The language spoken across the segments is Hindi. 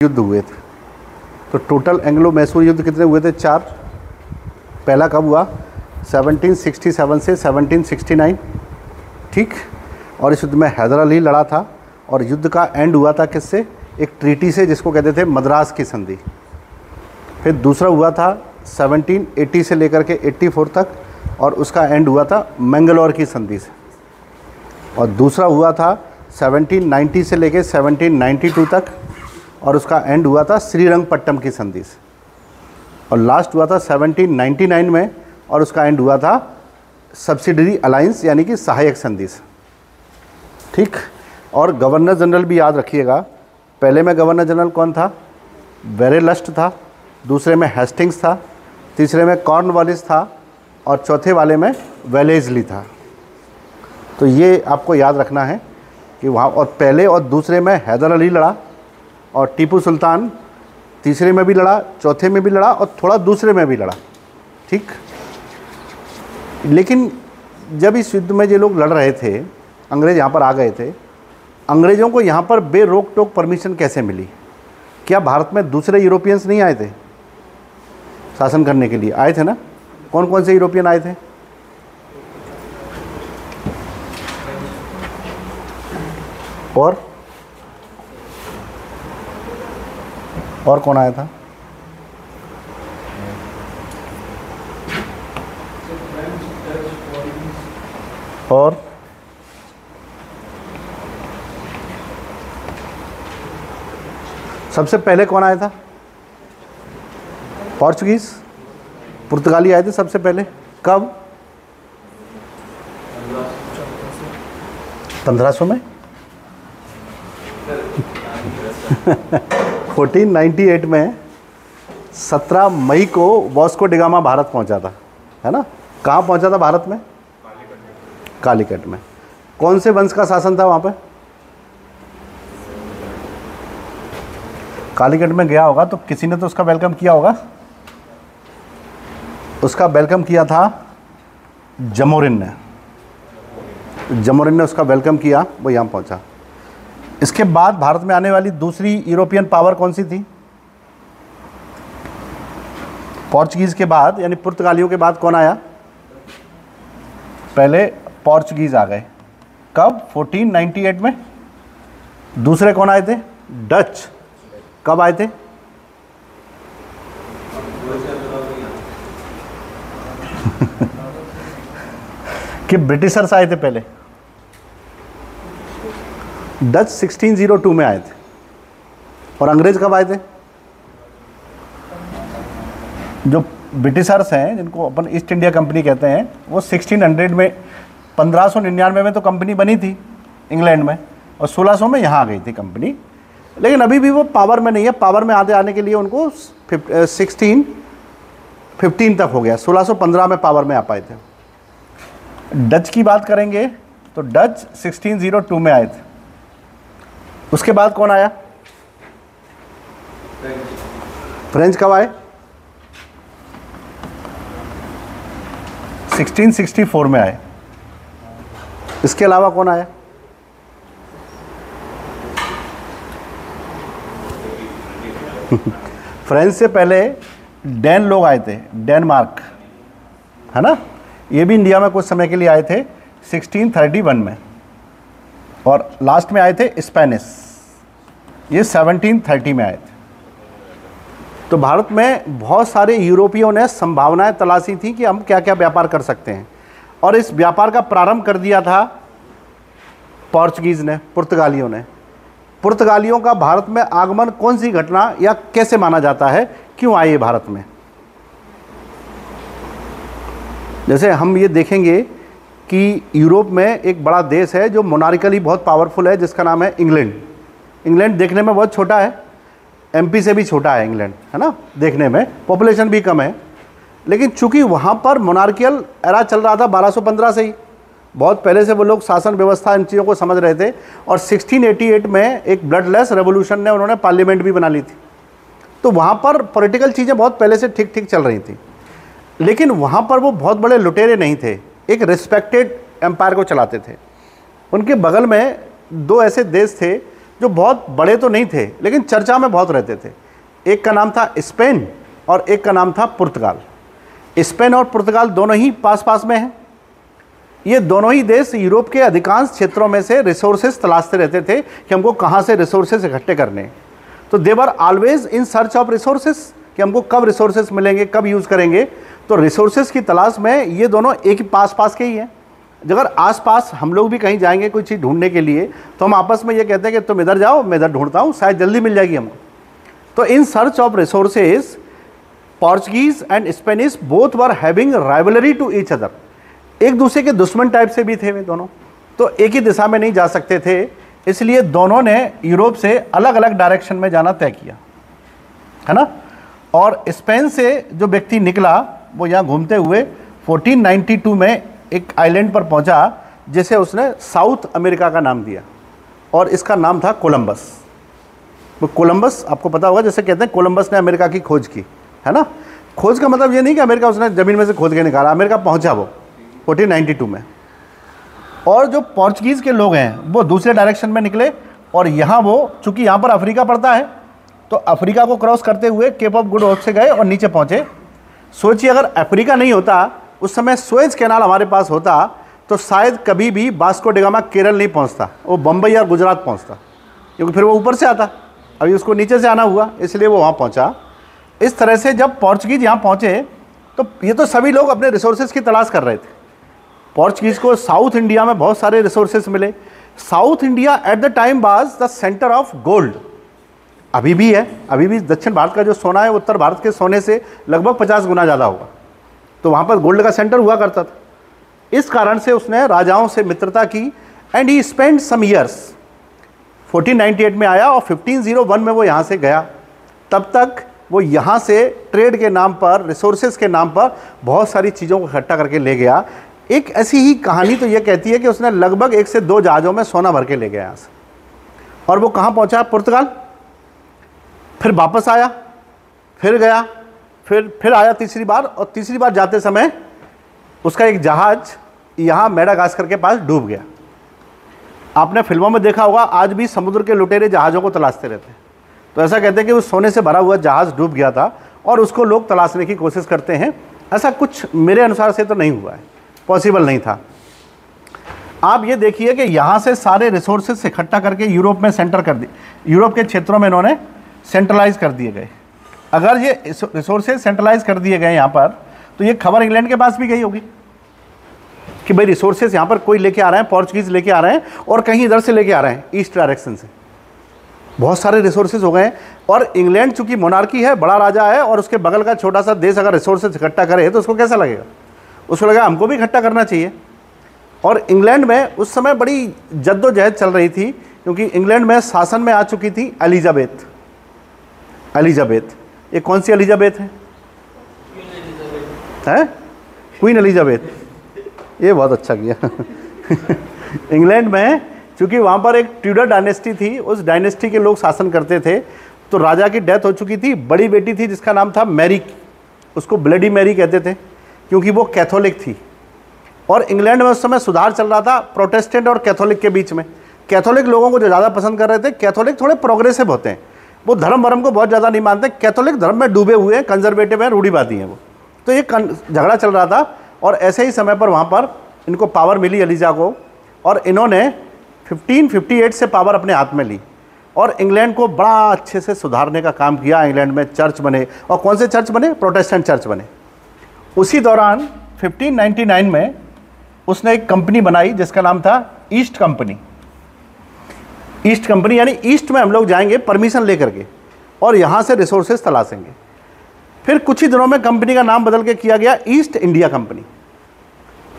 युद्ध हुए थे। तो टोटल एंग्लो मैसूर युद्ध कितने हुए थे? 4। पहला कब हुआ? 1767 से 1769, ठीक। और इस युद्ध में हैदर अली लड़ा था और युद्ध का एंड हुआ था किससे? एक ट्रीटी से, जिसको कहते थे मद्रास की संधि। फिर दूसरा हुआ था 1780 से लेकर के 84 तक और उसका एंड हुआ था मैंगलोर की संधि से। और दूसरा हुआ था 1790 से लेकर 1792 तक और उसका एंड हुआ था श्रीरंगपट्टम की संधि से। और लास्ट हुआ था 1799 में और उसका एंड हुआ था सब्सिडरी अलायंस यानी कि सहायक संधि से, ठीक। और गवर्नर जनरल भी याद रखिएगा। पहले में गवर्नर जनरल कौन था? वेरेलस्ट था, दूसरे में हेस्टिंग्स था, तीसरे में कॉर्नवालिस था और चौथे वाले में वेलेस्ली था। तो ये आपको याद रखना है कि वहाँ, और पहले और दूसरे में हैदर अली लड़ा और टीपू सुल्तान तीसरे में भी लड़ा, चौथे में भी लड़ा और थोड़ा दूसरे में भी लड़ा, ठीक। लेकिन जब इस युद्ध में ये लोग लड़ रहे थे, अंग्रेज़ यहाँ पर आ गए थे, अंग्रेज़ों को यहाँ पर बेरोक टोक परमिशन कैसे मिली? क्या भारत में दूसरे यूरोपियंस नहीं आए थे शासन करने के लिए? आए थे ना। कौन कौन से यूरोपियन आए थे? और कौन आया था? और सबसे पहले कौन आया था? पोर्चुगीज, पुर्तगाली आए थे सबसे पहले। कब? 1500 में 1498 में 17 मई को वास्को डी गामा भारत पहुंचा था, है ना। कहाँ पहुंचा था भारत में? कालीकट में। कौन से वंश का शासन था वहाँ पे? कालीकट में गया होगा तो किसी ने तो उसका वेलकम किया होगा। उसका वेलकम किया था जमोरिन ने। जमोरिन ने उसका वेलकम किया, वो यहाँ पहुँचा। इसके बाद भारत में आने वाली दूसरी यूरोपियन पावर कौन सी थी? पोर्चुगीज के बाद यानी पुर्तगालियों के बाद कौन आया? पहले पोर्चुगीज आ गए। कब? 1498 में। दूसरे कौन आए थे? डच। कब आए थे? कि ब्रिटिशर्स आए थे पहले। डच 1602 में आए थे। और अंग्रेज कब आए थे? जो ब्रिटिशर्स हैं, जिनको अपन ईस्ट इंडिया कंपनी कहते हैं, वो 1600 में 1599 में तो कंपनी बनी थी इंग्लैंड में और 1600 में यहाँ आ गई थी कंपनी। लेकिन अभी भी वो पावर में नहीं है। पावर में आने के लिए उनको 1615 तक हो गया। 1615 में पावर में आ पाए थे। डच की बात करेंगे तो डच 1602 में आए थे। उसके बाद कौन आया? फ्रेंच कब आए? 1664 में आए। इसके अलावा कौन आया? फ्रेंच से पहले डैन लोग आए थे, डेनमार्क, है ना। ये भी इंडिया में कुछ समय के लिए आए थे 1631 में। और लास्ट में आए थे स्पेनिश, ये 1730 में आए थे। तो भारत में बहुत सारे यूरोपियों ने संभावनाएं तलाशी थी कि हम क्या क्या व्यापार कर सकते हैं। और इस व्यापार का प्रारंभ कर दिया था पोर्चुगीज़ ने, पुर्तगालियों ने। पुर्तगालियों का भारत में आगमन कौन सी घटना या कैसे माना जाता है? क्यों आए भारत में? जैसे हम ये देखेंगे कि यूरोप में एक बड़ा देश है जो मोनार्कली बहुत पावरफुल है, जिसका नाम है इंग्लैंड। इंग्लैंड देखने में बहुत छोटा है, एमपी से भी छोटा है इंग्लैंड, है ना। देखने में पॉपुलेशन भी कम है, लेकिन चूंकि वहाँ पर मोनार्कियल एरा चल रहा था 1215 से ही, बहुत पहले से वो लोग शासन व्यवस्था इन चीज़ों को समझ रहे थे। और 1688 में एक ब्लडलेस रेवोल्यूशन ने उन्होंने पार्लियामेंट भी बना ली थी। तो वहाँ पर पॉलिटिकल चीज़ें बहुत पहले से ठीक ठीक चल रही थी। लेकिन वहाँ पर वो बहुत बड़े लुटेरे नहीं थे, एक रिस्पेक्टेड एम्पायर को चलाते थे। उनके बगल में दो ऐसे देश थे जो बहुत बड़े तो नहीं थे लेकिन चर्चा में बहुत रहते थे। एक का नाम था स्पेन और एक का नाम था पुर्तगाल। स्पेन और पुर्तगाल दोनों ही पास पास में हैं। ये दोनों ही देश यूरोप के अधिकांश क्षेत्रों में से रिसोर्सेज तलाशते रहते थे कि हमको कहाँ से रिसोर्सेज इकट्ठे करने हैं। तो they were always in search of resources, कि हमको कब रिसोर्सेज मिलेंगे, कब यूज़ करेंगे। तो रिसोर्सेज की तलाश में ये दोनों एक ही पास पास के ही हैं। अगर आस पास हम लोग भी कहीं जाएंगे कोई चीज़ ढूंढने के लिए तो हम आपस में ये कहते हैं कि तुम इधर जाओ, मैं इधर ढूंढता हूँ, शायद जल्दी मिल जाएगी हमको। तो in search of resources Portuguese and Spanish both were having rivalry to each other. एक दूसरे के दुश्मन टाइप से भी थे वे दोनों, तो एक ही दिशा में नहीं जा सकते थे, इसलिए दोनों ने यूरोप से अलग अलग डायरेक्शन में जाना तय किया, है ना। और स्पेन से जो व्यक्ति निकला वो यहाँ घूमते हुए 1492 में एक आइलैंड पर पहुँचा जिसे उसने साउथ अमेरिका का नाम दिया और इसका नाम था कोलंबस। वो कोलंबस आपको पता होगा, जैसे कहते हैं कोलंबस ने अमेरिका की खोज की, है ना। खोज का मतलब ये नहीं कि अमेरिका उसने ज़मीन में से खोद के निकाला, अमेरिका पहुंचा वो 1492 में। और जो पोर्चुगीज़ के लोग हैं वो दूसरे डायरेक्शन में निकले और यहाँ वो, चूँकि यहाँ पर अफ्रीका पड़ता है, तो अफ्रीका को क्रॉस करते हुए केप ऑफ गुड होप से गए और नीचे पहुँचे। सोचिए अगर अफ्रीका नहीं होता, उस समय सुएज कैनाल हमारे पास होता, तो शायद कभी भी वास्को डी गामा केरल नहीं पहुँचता, वो बम्बई और गुजरात पहुँचता, क्योंकि फिर वो ऊपर से आता। अभी उसको नीचे से आना हुआ, इसलिए वो वहाँ पहुँचा। इस तरह से जब पोर्चुगीज़ यहाँ पहुँचे तो ये तो सभी लोग अपने रिसोर्सेज की तलाश कर रहे थे। पोर्चुगीज़ को साउथ इंडिया में बहुत सारे रिसोर्सेज मिले। South India at the time was the centre of gold, अभी भी है। अभी भी दक्षिण भारत का जो सोना है उत्तर भारत के सोने से लगभग 50 गुना ज़्यादा होगा, तो वहाँ पर गोल्ड का सेंटर हुआ करता था। इस कारण से उसने राजाओं से मित्रता की and he spend some years. 1498 में आया और 1501 में वो यहाँ से गया। तब तक वो यहाँ से ट्रेड के नाम पर, रिसोर्सेज के नाम पर बहुत सारी चीज़ों को इकट्ठा करके ले गया। एक ऐसी ही कहानी तो ये कहती है कि उसने लगभग 1 से 2 जहाज़ों में सोना भर के ले गया यहाँ से। और वो कहाँ पहुँचा? पुर्तगाल। फिर वापस आया, फिर गया, फिर आया तीसरी बार, और तीसरी बार जाते समय उसका एक जहाज़ यहाँ मेडागास्कर के पास डूब गया। आपने फिल्मों में देखा होगा, आज भी समुद्र के लुटेरे जहाज़ों को तलाशते रहते हैं। तो ऐसा कहते हैं कि उस सोने से भरा हुआ जहाज़ डूब गया था और उसको लोग तलाशने की कोशिश करते हैं। ऐसा कुछ मेरे अनुसार से तो नहीं हुआ है, पॉसिबल नहीं था। आप ये देखिए कि यहाँ से सारे रिसोर्सेज इकट्ठा करके यूरोप में सेंटर कर दिए, यूरोप के क्षेत्रों में इन्होंने सेंट्रलाइज कर दिए गए। अगर ये रिसोर्सेज सेंट्रलाइज कर दिए गए यहाँ पर, तो ये खबर इंग्लैंड के पास भी गई होगी कि भाई रिसोर्सेज यहाँ पर कोई लेके आ रहे हैं, पोर्चुगीज़ लेके आ रहे हैं और कहीं इधर से लेके आ रहे हैं, ईस्ट डायरेक्शन से। बहुत सारे रिसोर्सेज हो गए हैं। और इंग्लैंड चूंकि मोनार्की है, बड़ा राजा है, और उसके बगल का छोटा सा देश अगर रिसोर्सेज इकट्ठा करे तो उसको कैसा लगेगा? उसको लगा हमको भी इकट्ठा करना चाहिए। और इंग्लैंड में उस समय बड़ी जद्दोजहद चल रही थी, क्योंकि इंग्लैंड में शासन में आ चुकी थी एलिजाबेथ। एलिजाबेथ, ये कौन सी एलिजाबेथ है? Queen Elizabeth. ये बहुत अच्छा किया। इंग्लैंड में चूंकि वहाँ पर एक ट्यूडर डायनेस्टी थी, उस डायनेस्टी के लोग शासन करते थे, तो राजा की डेथ हो चुकी थी। बड़ी बेटी थी जिसका नाम था मैरी, उसको ब्लडी मैरी कहते थे क्योंकि वो कैथोलिक थी। और इंग्लैंड में उस समय सुधार चल रहा था प्रोटेस्टेंट और कैथोलिक के बीच में। कैथोलिक लोगों को जो ज़्यादा पसंद कर रहे थे, कैथोलिक थोड़े प्रोग्रेसिव होते हैं, वो धर्म वर्म को बहुत ज़्यादा नहीं मानते, कैथोलिक धर्म में डूबे हुए हैं, कंजर्वेटिव हैं, रूढ़िवादी हैं वो। तो ये झगड़ा चल रहा था और ऐसे ही समय पर वहाँ पर इनको पावर मिली एलिजा को, और इन्होंने 1558 से पावर अपने हाथ में ली और इंग्लैंड को बड़ा अच्छे से सुधारने का काम किया। इंग्लैंड में चर्च बने, और कौन से चर्च बने? प्रोटेस्टेंट चर्च बने। उसी दौरान 1599 में उसने एक कंपनी बनाई जिसका नाम था ईस्ट कंपनी। ईस्ट कंपनी यानी ईस्ट में हम लोग जाएंगे परमिशन लेकर के और यहाँ से रिसोर्सेज तलाशेंगे। फिर कुछ ही दिनों में कंपनी का नाम बदल के किया गया ईस्ट इंडिया कंपनी।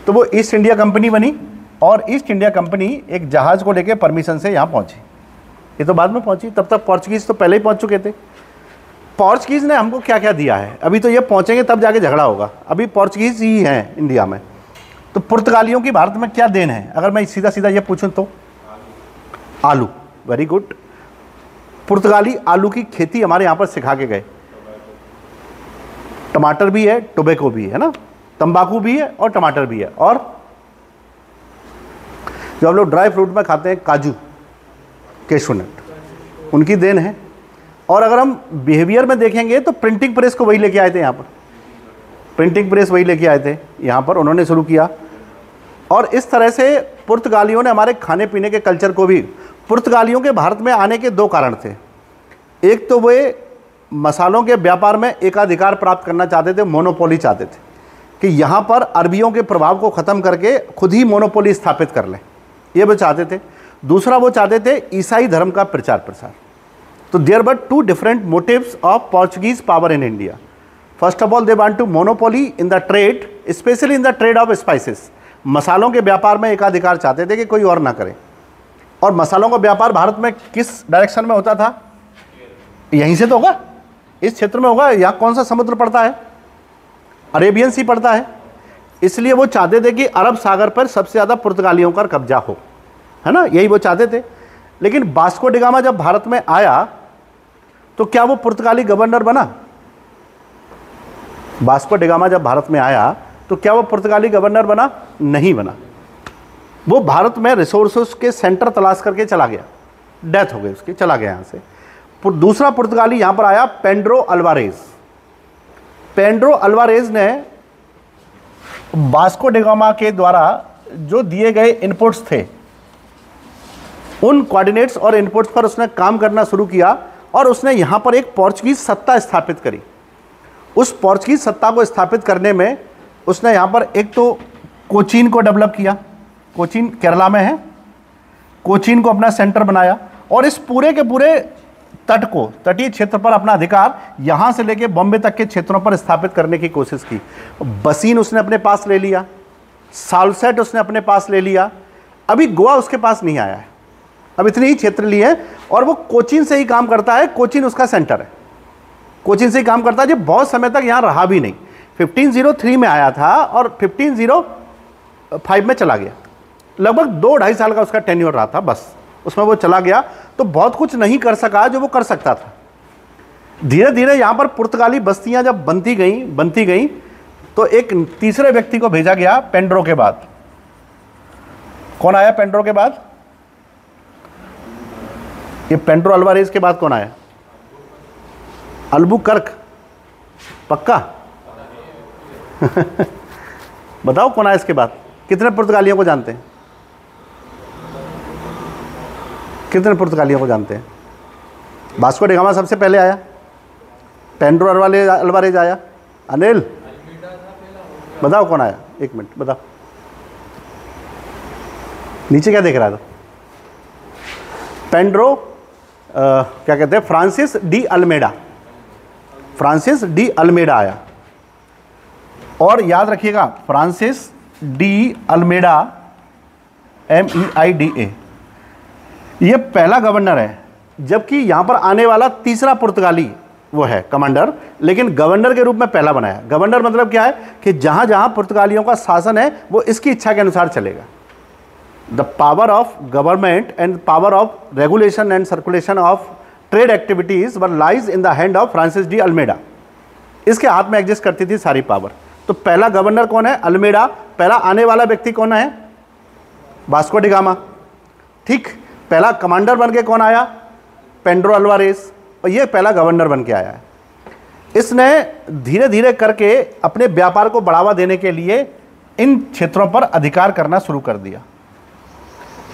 तो वो ईस्ट इंडिया कंपनी बनी और ईस्ट इंडिया कंपनी एक जहाज़ को लेकर परमिशन से यहाँ पहुँची। ये तो बाद में पहुँची, तब तक पोर्चुगीज़ तो पहले ही पहुँच चुके थे। पोर्चुगीज़ ने हमको क्या क्या दिया है, अभी तो ये पहुँचेंगे तब जाके झगड़ा होगा। अभी पोर्चुगीज़ ही हैं इंडिया में। तो पुर्तगालियों की भारत में क्या देन है? अगर मैं सीधा सीधा ये पूछूं तो आलू। Very good. पुर्तगाली आलू की खेती हमारे यहाँ पर सिखा के गए। टमाटर भी है, टोबैको भी है ना, तंबाकू भी है और टमाटर भी है। और जो हम लोग ड्राई फ्रूट में खाते हैं, काजू, कैशू नट, उनकी देन है। और अगर हम बिहेवियर में देखेंगे तो प्रिंटिंग प्रेस को वही लेके आए थे यहाँ पर, प्रिंटिंग प्रेस वही लेके आए थे यहाँ पर, उन्होंने शुरू किया। और इस तरह से पुर्तगालियों ने हमारे खाने पीने के कल्चर को भी, पुर्तगालियों के भारत में आने के दो कारण थे। एक तो वे मसालों के व्यापार में एकाधिकार प्राप्त करना चाहते थे, मोनोपोली चाहते थे कि यहाँ पर अरबियों के प्रभाव को ख़त्म करके खुद ही मोनोपोली स्थापित कर लें, ये वो चाहते थे। दूसरा वो चाहते थे ईसाई धर्म का प्रचार प्रसार। तो there were two different motives of Portuguese power in India. First of all they want to monopoly in the trade, specially in the trade of spices. मसालों के व्यापार में एकाधिकार चाहते थे कि कोई और ना करे। और मसालों का व्यापार भारत में किस डायरेक्शन में होता था? यहीं से तो होगा, इस क्षेत्र में होगा। यहाँ कौन सा समुद्र पड़ता है? अरेबियन सी पड़ता है। इसलिए वो चाहते थे कि अरब सागर पर सबसे ज़्यादा पुर्तगालियों का कब्जा हो, है ना, यही वो चाहते थे। लेकिन वास्को डी गामा जब भारत में आया तो क्या वो पुर्तगाली गवर्नर बना? वास्को डी गामा जब भारत में आया तो क्या वो पुर्तगाली गवर्नर बना? नहीं बना। वो भारत में रिसोर्सेस के सेंटर तलाश करके चला गया, डेथ हो गई उसकी, चला गया यहाँ से। दूसरा पुर्तगाली यहाँ पर आया, पेड्रो अल्वारेज। पेड्रो अल्वारेज ने वास्को डी गामा के द्वारा जो दिए गए इनपुट्स थे, उन कोऑर्डिनेट्स और इनपुट्स पर उसने काम करना शुरू किया और उसने यहाँ पर एक पोर्चुगीज सत्ता स्थापित करी। उस पोर्चुगीज सत्ता को स्थापित करने में उसने यहाँ पर एक तो कोचीन को डेवलप किया। कोचीन केरला में है, कोचीन को अपना सेंटर बनाया और इस पूरे के पूरे तट को, तटीय क्षेत्र पर अपना अधिकार यहाँ से लेके बॉम्बे तक के क्षेत्रों पर स्थापित करने की कोशिश की। बसीन उसने अपने पास ले लिया, सालसेट उसने अपने पास ले लिया, अभी गोवा उसके पास नहीं आया है। अब इतने ही क्षेत्र लिए हैं और वो कोचीन से ही काम करता है, कोचीन उसका सेंटर है, कोचीन से ही काम करता है। जो बहुत समय तक यहाँ रहा भी नहीं, 1503 में आया था और 1505 में चला गया। लगभग 2-2.5 साल का उसका टेन्योर रहा था, बस उसमें वो चला गया। तो बहुत कुछ नहीं कर सका जो वो कर सकता था। धीरे धीरे यहाँ पर पुर्तगाली बस्तियाँ जब बनती गई तो एक तीसरे व्यक्ति को भेजा गया पेड्रो के बाद। कौन आया पेड्रो के बाद? ये पेड्रो अल्वारेज के बाद कौन आया? अल्बुकर्क। पक्का? बताओ कौन आया इसके बाद? कितने पुर्तगालियों को जानते हैं? कितने पुर्तगालियों को जानते हैं? वास्को डी गामा सबसे पहले आया, पेड्रो अल्वारेज आया। अनिल बताओ कौन आया? एक मिनट बताओ, नीचे क्या देख रहा था? पेड्रो क्या कहते हैं, Francis de Almeida. Francis de Almeida आया। और याद रखिएगा, फ्रांसिस डी अल्मेडा, MEIDA, ये पहला गवर्नर है। जबकि यहाँ पर आने वाला तीसरा पुर्तगाली वो है कमांडर, लेकिन गवर्नर के रूप में पहला बनाया। गवर्नर मतलब क्या है कि जहाँ जहाँ पुर्तगालियों का शासन है वो इसकी इच्छा के अनुसार चलेगा। The power of government and power of regulation and circulation of trade activities were lies in the hand of Francis de Almeida. इसके हाथ में एग्जिस्ट करती थी सारी पावर। तो पहला गवर्नर कौन है? अल्मेडा। पहला आने वाला व्यक्ति कौन है? Vasco D gamma. ठीक, पहला कमांडर बन के कौन आया? Pedro Alvarez. और ये पहला गवर्नर बन के आया है। इसने धीरे धीरे करके अपने व्यापार को बढ़ावा देने के लिए इन क्षेत्रों पर अधिकार करना शुरू कर दिया।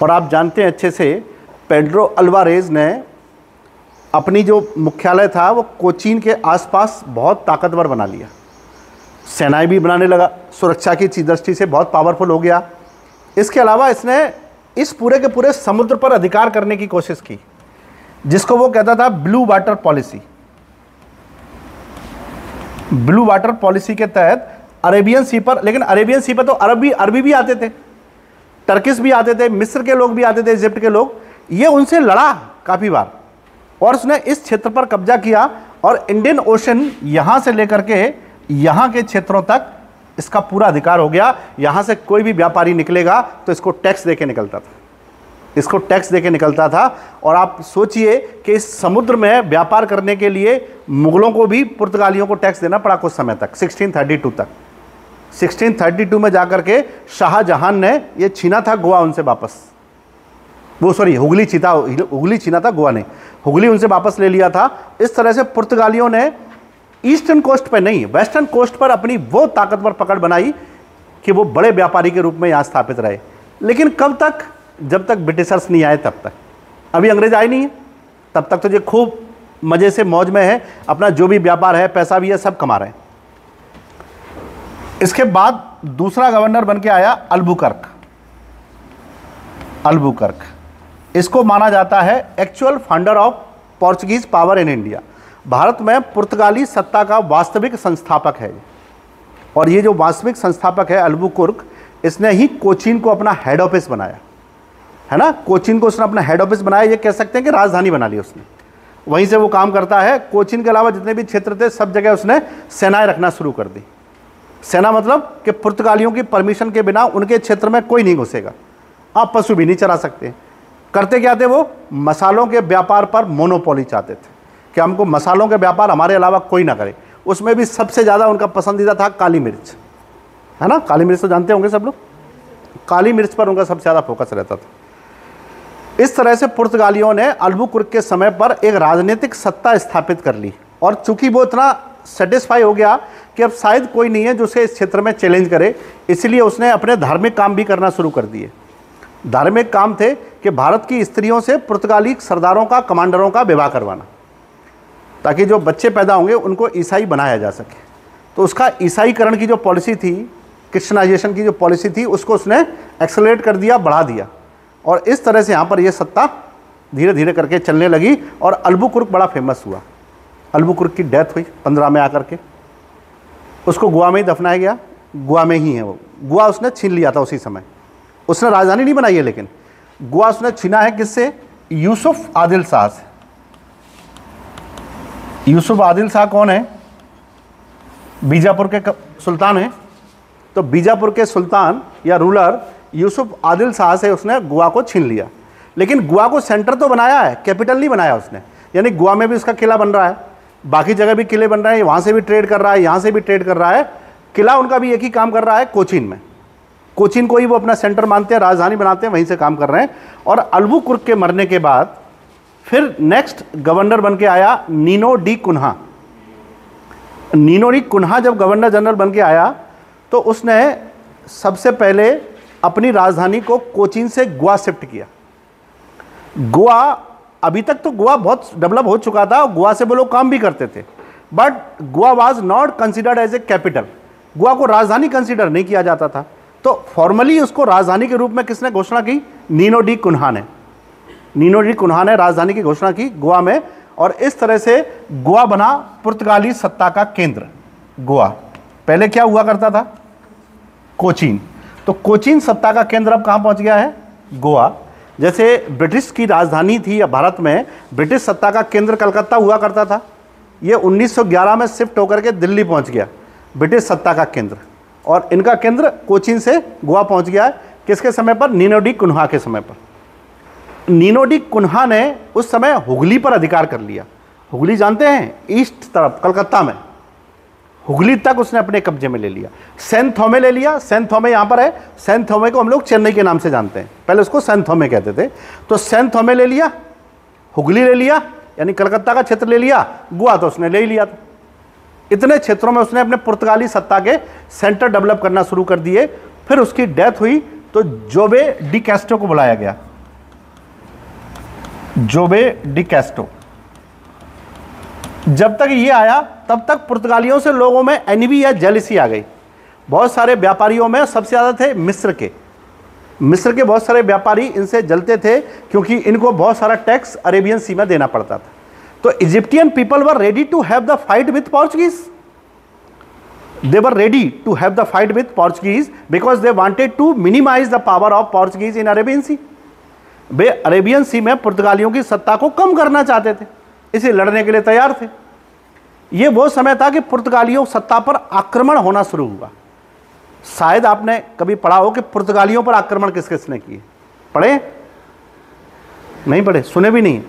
और आप जानते हैं अच्छे से, पेड्रो अल्वारेज ने अपनी जो मुख्यालय था वो कोचीन के आसपास बहुत ताकतवर बना लिया। सेनाएं भी बनाने लगा, सुरक्षा की दृष्टि से बहुत पावरफुल हो गया। इसके अलावा इसने इस पूरे के पूरे समुद्र पर अधिकार करने की कोशिश की, जिसको वो कहता था blue water policy. Blue water policy के तहत अरेबियन सी पर, लेकिन अरेबियन सी पर तो अरबी भी आते थे, टर्किश भी आते थे, मिस्र के लोग भी आते थे, इजिप्ट के लोग। ये उनसे लड़ा काफ़ी बार और उसने इस क्षेत्र पर कब्जा किया। और इंडियन ओशन यहाँ से लेकर के यहाँ के क्षेत्रों तक इसका पूरा अधिकार हो गया। यहाँ से कोई भी व्यापारी निकलेगा तो इसको टैक्स दे के निकलता था, इसको टैक्स दे के निकलता था। और आप सोचिए कि इस समुद्र में व्यापार करने के लिए मुगलों को भी पुर्तगालियों को टैक्स देना पड़ा कुछ समय तक, 1632 तक। 1632 में जाकर के शाहजहां ने ये छीना था गोवा उनसे वापस। वो सॉरी हुगली छीना था, गोवा ने हुगली उनसे वापस ले लिया था। इस तरह से पुर्तगालियों ने ईस्टर्न कोस्ट पर नहीं, वेस्टर्न कोस्ट पर अपनी वो ताकतवर पकड़ बनाई कि वो बड़े व्यापारी के रूप में यहाँ स्थापित रहे। लेकिन कब तक? जब तक ब्रिटिशर्स नहीं आए तब तक। अभी अंग्रेज आए नहीं है, तब तक तो ये खूब मज़े से मौज में है, अपना जो भी व्यापार है, पैसा भी है, सब कमा रहे हैं। इसके बाद दूसरा गवर्नर बन के आया अल्बुकर्क। इसको माना जाता है actual founder of Portuguese power in India. Bharat में पुर्तगाली सत्ता का वास्तविक संस्थापक है। और ये जो वास्तविक संस्थापक है अल्बुकर्क, इसने ही कोचीन को अपना हेड ऑफिस बनाया, है ना। कोचीन को उसने अपना हेड ऑफिस बनाया, ये कह सकते हैं कि राजधानी बना ली उसने। वहीं से वो काम करता है। कोचीन के अलावा जितने भी क्षेत्र थे सब जगह उसने सेनाएं रखना शुरू कर दी। सेना मतलब कि पुर्तगालियों की परमिशन के बिना उनके क्षेत्र में कोई नहीं घुसेगा, आप पशु भी नहीं चरा सकते। करते क्या थे वो? मसालों के व्यापार पर मोनोपोली चाहते थे कि हमको मसालों के व्यापार हमारे अलावा कोई ना करे। उसमें भी सबसे ज़्यादा उनका पसंदीदा था काली मिर्च, है ना। काली मिर्च तो जानते होंगे सब लोग। काली मिर्च पर उनका सबसे ज़्यादा फोकस रहता था। इस तरह से पुर्तगालियों ने अल्बुकर्क के समय पर एक राजनीतिक सत्ता स्थापित कर ली। और चूंकि वो इतना सेटिस्फाई हो गया कि अब शायद कोई नहीं है जो उसे इस क्षेत्र में चैलेंज करे, इसलिए उसने अपने धार्मिक काम भी करना शुरू कर दिए। धार्मिक काम थे कि भारत की स्त्रियों से पुर्तगाली सरदारों का, कमांडरों का विवाह करवाना, ताकि जो बच्चे पैदा होंगे उनको ईसाई बनाया जा सके। तो उसका ईसाईकरण की जो पॉलिसी थी, क्रिश्चियनाइजेशन की जो पॉलिसी थी, उसको उसने एक्सेलरेट कर दिया, बढ़ा दिया। और इस तरह से यहाँ पर यह सत्ता धीरे धीरे करके चलने लगी और अल्बुकर्क बड़ा फेमस हुआ। अल्बुकर्क की डेथ हुई 15 में आकर के, उसको गोवा में ही दफनाया गया। गोवा में ही है वो। गोवा उसने छीन लिया था उसी समय। उसने राजधानी नहीं बनाई है, लेकिन गोवा उसने छीना है किससे? यूसुफ आदिल शाह से। यूसुफ आदिल शाह कौन है? बीजापुर के सुल्तान हैं। तो बीजापुर के सुल्तान या रूलर यूसुफ आदिल शाह से उसने गोवा को छीन लिया। लेकिन गोवा को सेंटर तो बनाया है, कैपिटल नहीं बनाया उसने। यानी गोवा में भी उसका किला बन रहा है, बाकी जगह भी किले बन रहे हैं, वहाँ से भी ट्रेड कर रहा है, यहाँ से भी ट्रेड कर रहा है। किला उनका भी एक ही काम कर रहा है, कोचीन में। कोचीन को ही वो अपना सेंटर मानते हैं, राजधानी बनाते हैं, वहीं से काम कर रहे हैं। और अल्बुकर्क के मरने के बाद फिर नेक्स्ट गवर्नर बन के आया Nino de Cunha. Nino de Cunha जब गवर्नर जनरल बन के आया तो उसने सबसे पहले अपनी राजधानी को कोचीन से गोवा शिफ्ट किया। गोवा, अभी तक तो गोवा बहुत डेवलप हो चुका था, गोवा से वो लोग काम भी करते थे, but Goa was not considered as a capital. Goa को राजधानी कंसिडर नहीं किया जाता था। तो फॉर्मली उसको राजधानी के रूप में किसने घोषणा की? नीनो डी कुन्हा ने। नीनो डी कुन्हा ने राजधानी की घोषणा की गोवा में। और इस तरह से गोवा बना पुर्तगाली सत्ता का केंद्र। गोवा पहले क्या हुआ करता था? कोचीन। तो कोचीन सत्ता का केंद्र अब कहाँ पहुँच गया है? गोवा। जैसे ब्रिटिश की राजधानी थी या भारत में ब्रिटिश सत्ता का केंद्र कलकत्ता हुआ करता था, ये 1911 में शिफ्ट होकर के दिल्ली पहुँच गया ब्रिटिश सत्ता का केंद्र। और इनका केंद्र कोचीन से गोवा पहुँच गया है। किसके समय पर? नीनो डी कुन्हा के समय पर। नीनो डी कुन्हा ने उस समय हुगली पर अधिकार कर लिया। हुगली जानते हैं? ईस्ट तरफ कलकत्ता में हुगली तक उसने अपने कब्जे में ले लिया। सेंट थॉमे ले लिया। सेंट थॉमे यहाँ पर है। सेंट थॉमे को हम लोग चेन्नई के नाम से जानते हैं, पहले उसको सेंट थॉमे कहते थे। तो सेंट थॉमे ले लिया, हुगली ले लिया, यानी कलकत्ता का क्षेत्र ले लिया। गोवा तो उसने ले ही लिया था। इतने क्षेत्रों में उसने अपने पुर्तगाली सत्ता के सेंटर डेवलप करना शुरू कर दिए। फिर उसकी डेथ हुई तो जोबे डी कैस्टो को बुलाया गया। जोबे डी कैस्टो जब तक ये आया तब तक पुर्तगालियों से लोगों में एनवी या जेलिसी आ गई। बहुत सारे व्यापारियों में सबसे ज़्यादा थे मिस्र के बहुत सारे व्यापारी इनसे जलते थे, क्योंकि इनको बहुत सारा टैक्स अरेबियन सी में देना पड़ता था। तो Egyptian people were ready to have the fight with Portuguese. They were ready to have the fight with Portuguese because they wanted to minimise the power of Portuguese in Arabian sea. वे अरेबियन सी में पुर्तगालियों की सत्ता को कम करना चाहते थे, इसे लड़ने के लिए तैयार थे। यह वो समय था कि पुर्तगालियों सत्ता पर आक्रमण होना शुरू हुआ। शायद आपने कभी पढ़ा हो कि पुर्तगालियों पर आक्रमण किस किसने किए। पढ़े? नहीं पढ़े? सुने भी नहीं?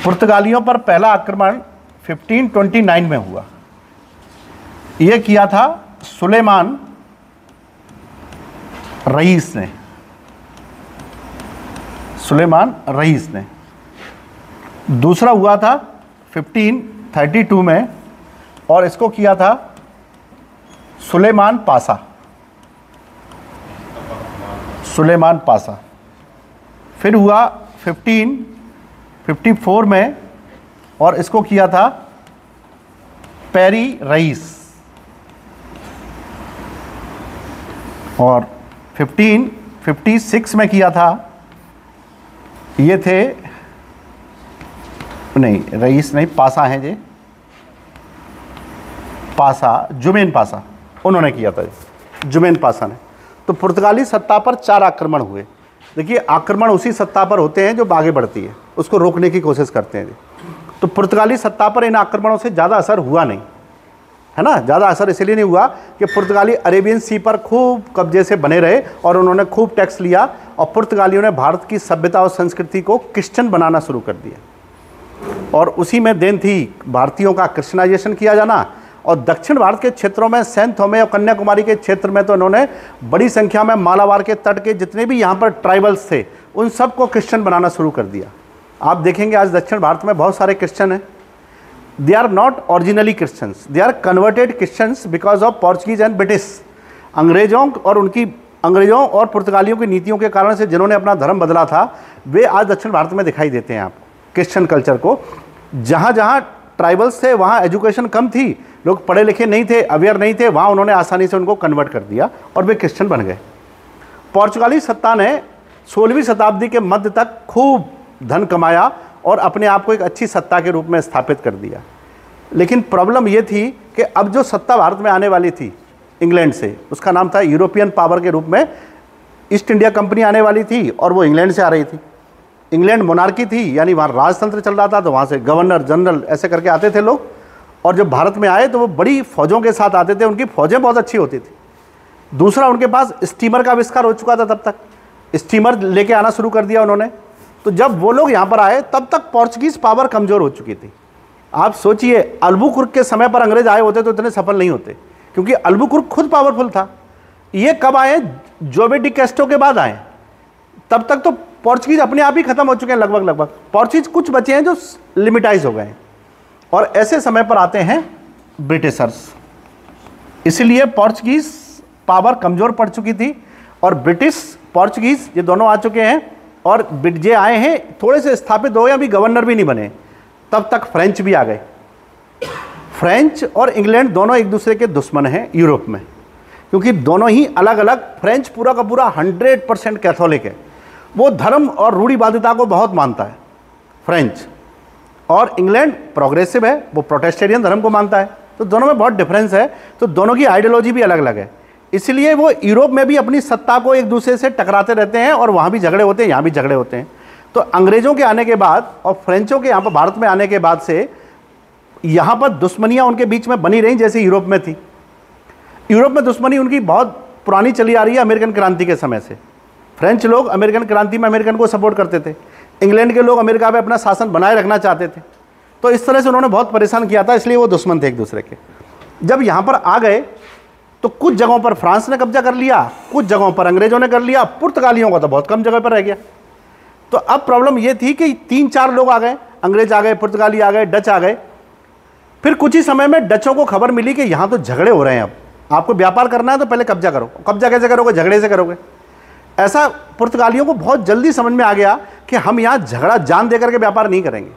पुर्तगालियों पर पहला आक्रमण 1529 में हुआ। यह किया था सुलेमान रईस ने, सुलेमान रईस ने। दूसरा हुआ था 1532 में और इसको किया था सुलेमान पासा, सुलेमान पासा। फिर हुआ 1554 में और इसको किया था पेरी रईस। और 1556 में किया था, ये थे, नहीं रईस नहीं, पासा हैं जी, पासा, जुमेन पासा, उन्होंने किया था, जुमेन पासा ने। तो पुर्तगाली सत्ता पर 4 आक्रमण हुए। देखिए आक्रमण उसी सत्ता पर होते हैं जो आगे बढ़ती है, उसको रोकने की कोशिश करते हैं। तो पुर्तगाली सत्ता पर इन आक्रमणों से ज़्यादा असर हुआ नहीं, है ना। ज़्यादा असर इसलिए नहीं हुआ कि पुर्तगाली अरेबियन सी पर खूब कब्जे से बने रहे और उन्होंने खूब टैक्स लिया और पुर्तगालियों ने भारत की सभ्यता और संस्कृति को क्रिश्चियन बनाना शुरू कर दिया। और उसी में देन थी भारतीयों का क्रिश्चियनाइजेशन किया जाना। और दक्षिण भारत के क्षेत्रों में, सेंट थॉमे और कन्याकुमारी के क्षेत्र में तो इन्होंने बड़ी संख्या में मालाबार के तट के जितने भी यहाँ पर ट्राइबल्स थे उन सबको क्रिश्चियन बनाना शुरू कर दिया। आप देखेंगे आज दक्षिण भारत में बहुत सारे क्रिश्चियन हैं। They are not originally Christians, they are converted Christians because of Portuguese and British. अंग्रेजों और पुर्तगालियों की नीतियों के कारण से जिन्होंने अपना धर्म बदला था, वे आज दक्षिण भारत में दिखाई देते हैं आपको, क्रिश्चियन कल्चर को। जहाँ जहाँ ट्राइबल्स थे वहाँ एजुकेशन कम थी, लोग पढ़े लिखे नहीं थे, अवेयर नहीं थे, वहाँ उन्होंने आसानी से उनको कन्वर्ट कर दिया और वे क्रिश्चियन बन गए। पोर्चुगाली सत्ता ने 16वीं शताब्दी के मध्य तक खूब धन कमाया और अपने आप को एक अच्छी सत्ता के रूप में स्थापित कर दिया। लेकिन प्रॉब्लम ये थी कि अब जो सत्ता भारत में आने वाली थी इंग्लैंड से, उसका नाम था यूरोपियन पावर के रूप में ईस्ट इंडिया कंपनी आने वाली थी और वो इंग्लैंड से आ रही थी। इंग्लैंड मोनार्की थी, यानी वहाँ राजतंत्र चल रहा था, तो वहाँ से गवर्नर जनरल ऐसे करके आते थे लोग। और जब भारत में आए तो वो बड़ी फौजों के साथ आते थे, उनकी फौजें बहुत अच्छी होती थी। दूसरा, उनके पास स्टीमर का आविष्कार हो चुका था, तब तक स्टीमर लेके आना शुरू कर दिया उन्होंने। तो जब वो लोग यहाँ पर आए तब तक पोर्चुगीज पावर कमज़ोर हो चुकी थी। आप सोचिए अल्बुकुर्क के समय पर अंग्रेज आए होते तो इतने सफल नहीं होते, क्योंकि अल्बुकुर्क खुद पावरफुल था। ये कब आए? जोबे डी कैस्टो के बाद आए। तब तक तो पोर्चुगीज अपने आप ही खत्म हो चुके हैं लगभग। पोर्चुगीज कुछ बचे हैं जो लिमिटाइज हो गए हैं। और ऐसे समय पर आते हैं ब्रिटिशर्स। इसलिए पोर्चुगीज पावर कमज़ोर पड़ चुकी थी और ब्रिटिश पोर्चुगीज ये दोनों आ चुके हैं। और ये आए हैं, थोड़े से स्थापित हो गए, अभी गवर्नर भी नहीं बने। तब तक फ्रेंच भी आ गए। फ्रेंच और इंग्लैंड दोनों एक दूसरे के दुश्मन हैं यूरोप में, क्योंकि दोनों ही अलग अलग। फ्रेंच पूरा का पूरा 100% कैथोलिक है, वो धर्म और रूढ़िवादिता को बहुत मानता है फ्रेंच। और इंग्लैंड प्रोग्रेसिव है, वो प्रोटेस्टेरियन धर्म को मानता है। तो दोनों में बहुत डिफरेंस है, तो दोनों की आइडियोलॉजी भी अलग अलग है। इसलिए वो यूरोप में भी अपनी सत्ता को एक दूसरे से टकराते रहते हैं और वहाँ भी झगड़े होते हैं, यहाँ भी झगड़े होते हैं। तो अंग्रेज़ों के आने के बाद और फ्रेंचों के यहाँ पर भारत में आने के बाद से यहाँ पर दुश्मनियाँ उनके बीच में बनी रहीं जैसे यूरोप में थी। यूरोप में दुश्मनी उनकी बहुत पुरानी चली आ रही है, अमेरिकन क्रांति के समय से। फ्रेंच लोग अमेरिकन क्रांति में अमेरिकन को सपोर्ट करते थे, इंग्लैंड के लोग अमेरिका में अपना शासन बनाए रखना चाहते थे। तो इस तरह से उन्होंने बहुत परेशान किया था, इसलिए वो दुश्मन थे एक दूसरे के। जब यहाँ पर आ गए तो कुछ जगहों पर फ्रांस ने कब्जा कर लिया, कुछ जगहों पर अंग्रेजों ने कर लिया, पुर्तगालियों का तो बहुत कम जगह पर रह गया। तो अब प्रॉब्लम ये थी कि 3-4 लोग आ गए, अंग्रेज आ गए, पुर्तगाली आ गए, डच आ गए। फिर कुछ ही समय में डचों को खबर मिली कि यहाँ तो झगड़े हो रहे हैं, अब आपको व्यापार करना है तो पहले कब्जा करो। कब्जा कैसे करोगे? झगड़े से करोगे। ऐसा पुर्तगालियों को बहुत जल्दी समझ में आ गया कि हम यहाँ झगड़ा जान देकर के व्यापार नहीं करेंगे।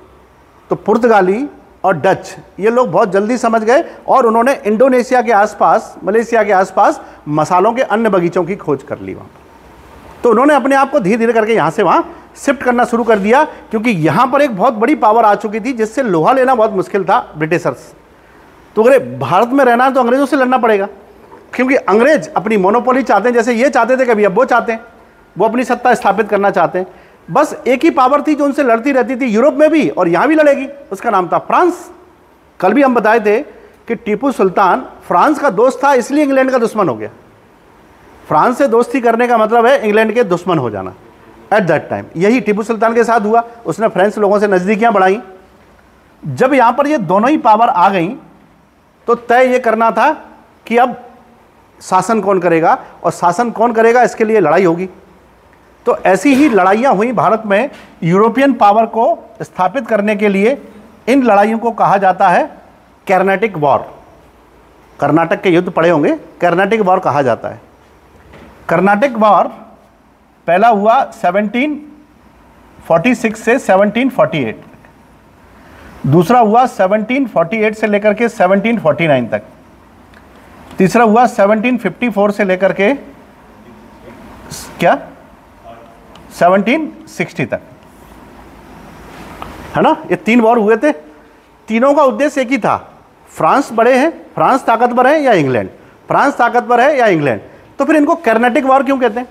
तो पुर्तगाली और डच ये लोग बहुत जल्दी समझ गए और उन्होंने इंडोनेशिया के आसपास, मलेशिया के आसपास मसालों के अन्य बगीचों की खोज कर ली वहाँ। तो उन्होंने अपने आप को धीरे धीरे करके यहाँ से वहाँ शिफ्ट करना शुरू कर दिया, क्योंकि यहाँ पर एक बहुत बड़ी पावर आ चुकी थी जिससे लोहा लेना बहुत मुश्किल था ब्रिटिशर्स। तो अगर भारत में रहना है तो अंग्रेज़ों से लड़ना पड़ेगा, क्योंकि अंग्रेज अपनी मोनोपोली चाहते हैं, जैसे ये चाहते थे कभी, अब वो चाहते हैं, वो अपनी सत्ता स्थापित करना चाहते हैं। बस एक ही पावर थी जो उनसे लड़ती रहती थी, यूरोप में भी और यहाँ भी लड़ेगी, उसका नाम था फ्रांस। कल भी हम बताए थे कि टीपू सुल्तान फ्रांस का दोस्त था, इसलिए इंग्लैंड का दुश्मन हो गया। फ्रांस से दोस्ती करने का मतलब है इंग्लैंड के दुश्मन हो जाना एट दैट टाइम। यही टीपू सुल्तान के साथ हुआ, उसने फ्रेंच लोगों से नज़दीकियाँ बढ़ाई। जब यहाँ पर ये दोनों ही पावर आ गई तो तय ये करना था कि अब शासन कौन करेगा, और शासन कौन करेगा इसके लिए लड़ाई होगी। तो ऐसी ही लड़ाइयाँ हुई भारत में यूरोपियन पावर को स्थापित करने के लिए। इन लड़ाइयों को कहा जाता है कर्नाटिक वॉर। कर्नाटक के युद्ध पड़े होंगे, कर्नाटिक वॉर कहा जाता है। कर्नाटिक वॉर पहला हुआ 1746 से 1748, दूसरा हुआ 1748 से लेकर के 1749 तक, तीसरा हुआ 1754 से लेकर के क्या 1760 तक, है ना। ये 3 वॉर हुए थे। तीनों का उद्देश्य एक ही था, फ्रांस बड़े हैं, फ्रांस ताकतवर है या इंग्लैंड, फ्रांस ताकतवर है या इंग्लैंड। तो फिर इनको कर्नाटिक वॉर क्यों कहते हैं?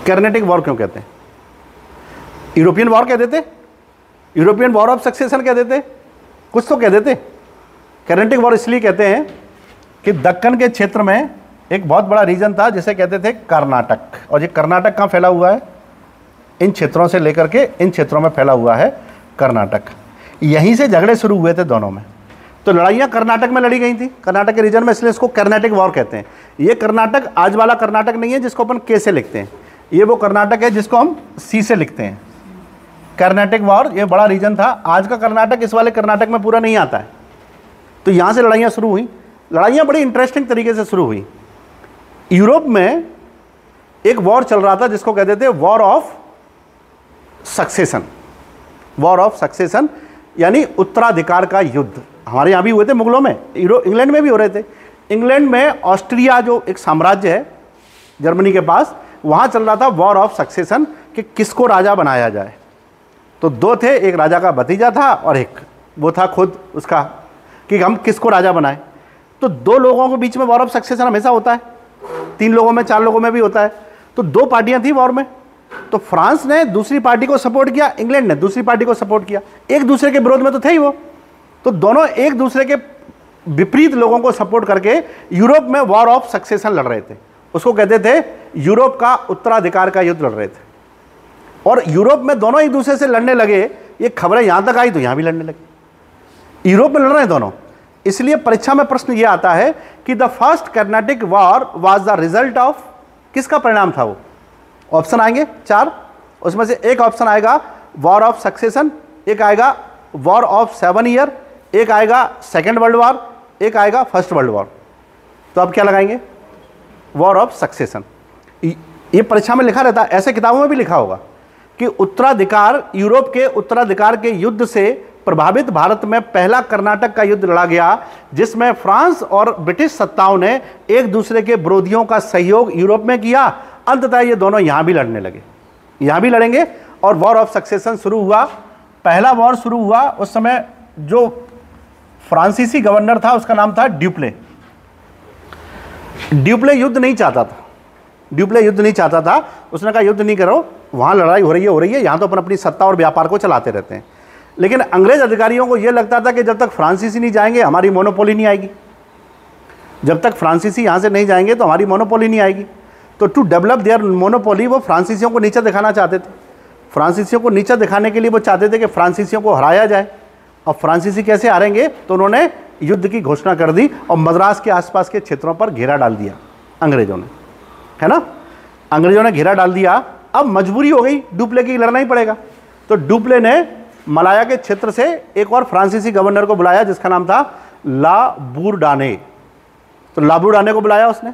कर्नाटिक वॉर क्यों कहते हैं? यूरोपियन वॉर कह देते, यूरोपियन वॉर ऑफ सक्सेशन कह देते, कुछ तो कह देते। कर्नाटिक वॉर इसलिए कहते हैं कि दक्कन के क्षेत्र में एक बहुत बड़ा रीजन था जिसे कहते थे कर्नाटक, और ये कर्नाटक कहाँ फैला हुआ है? इन क्षेत्रों से लेकर के इन क्षेत्रों में फैला हुआ है कर्नाटक। यहीं से झगड़े शुरू हुए थे दोनों में। तो लड़ाइयाँ कर्नाटक में लड़ी गई थी, कर्नाटक के रीजन में, इसलिए इसको कर्नाटिक वॉर कहते हैं। ये कर्नाटक आज वाला कर्नाटक नहीं है जिसको अपन के से लिखते हैं, ये वो कर्नाटक है जिसको हम सी से लिखते हैं। कर्नाटिक वॉर ये बड़ा रीजन था। आज का कर्नाटक इस वाले कर्नाटक में पूरा नहीं आता है। तो यहाँ से लड़ाइयाँ शुरू हुई। लड़ाइयाँ बड़ी इंटरेस्टिंग तरीके से शुरू हुई। यूरोप में एक वॉर चल रहा था जिसको कहते थे war of succession. War of succession यानी उत्तराधिकार का युद्ध। हमारे यहाँ भी हुए थे मुगलों में, इंग्लैंड में भी हो रहे थे। इंग्लैंड में ऑस्ट्रिया जो एक साम्राज्य है जर्मनी के पास, वहाँ चल रहा था वॉर ऑफ सक्सेशन कि किसको राजा बनाया जाए। तो 2 थे, एक राजा का भतीजा था और एक वो था खुद उसका कि हम किसको राजा बनाएं। तो 2 लोगों के बीच में वॉर ऑफ सक्सेशन हमेशा होता है, 3 लोगों में, 4 लोगों में भी होता है। तो 2 पार्टियां थी वॉर में। तो फ्रांस ने दूसरी पार्टी को सपोर्ट किया, इंग्लैंड ने दूसरी पार्टी को सपोर्ट किया। एक दूसरे के विरोध में तो थे ही वो। तो दोनों एक दूसरे के विपरीत लोगों को सपोर्ट करके यूरोप में वॉर ऑफ सक्सेशन लड़ रहे थे। उसको कहते थे यूरोप का उत्तराधिकार का युद्ध लड़ रहे थे। और यूरोप में दोनों एक दूसरे से लड़ने लगे। ये खबरें यहां तक आई तो यहां भी लड़ने लगे। यूरोप में लड़ रहे हैं दोनों। इसलिए परीक्षा में प्रश्न यह आता है कि the first Carnatic war was the result of, किसका परिणाम था वो? ऑप्शन आएंगे 4, उसमें से एक ऑप्शन आएगा वॉर ऑफ सक्सेशन, एक आएगा वॉर ऑफ 7 ईयर, एक आएगा सेकेंड वर्ल्ड वॉर, एक आएगा फर्स्ट वर्ल्ड वॉर। तो आप क्या लगाएंगे? War of succession. ये परीक्षा में लिखा रहता है, ऐसे किताबों में भी लिखा होगा कि उत्तराधिकार, यूरोप के उत्तराधिकार के युद्ध से प्रभावित भारत में पहला कर्नाटक का युद्ध लड़ा गया, जिसमें फ्रांस और ब्रिटिश सत्ताओं ने एक दूसरे के विरोधियों का सहयोग यूरोप में किया। अंततः ये दोनों यहां भी लड़ने लगे, यहां भी लड़ेंगे और वॉर ऑफ सक्सेशन शुरू हुआ। पहला वॉर शुरू हुआ, उस समय जो फ्रांसीसी गवर्नर था उसका नाम था ड्यूप्ले। ड्यूप्ले युद्ध नहीं चाहता था, ड्यूप्ले युद्ध नहीं चाहता था। उसने कहा युद्ध नहीं करो, वहां लड़ाई हो रही है, यहां तो अपन अपनी सत्ता और व्यापार को चलाते रहते हैं। लेकिन अंग्रेज अधिकारियों को यह लगता था कि जब तक फ्रांसीसी नहीं जाएंगे हमारी मोनोपोली नहीं आएगी, जब तक फ्रांसीसी यहां से नहीं जाएंगे तो हमारी मोनोपोली नहीं आएगी। तो टू डेवलप देयर मोनोपोली वो फ्रांसीसियों को नीचे दिखाना चाहते थे। फ्रांसीसियों को नीचे दिखाने के लिए वो चाहते थे कि फ्रांसीसियों को हराया जाए। और फ्रांसीसी कैसे हारेंगे? तो उन्होंने युद्ध की घोषणा कर दी और मद्रास के आसपास के क्षेत्रों पर घेरा डाल दिया अंग्रेजों ने, है ना। अंग्रेजों ने घेरा डाल दिया। अब मजबूरी हो गई, ड्यूप्ले की लड़ना ही पड़ेगा। तो ड्यूप्ले ने मलाया के क्षेत्र से एक और फ्रांसीसी गवर्नर को बुलाया जिसका नाम था ला बूरडाने। तो ला बूरडाने को बुलाया उसने।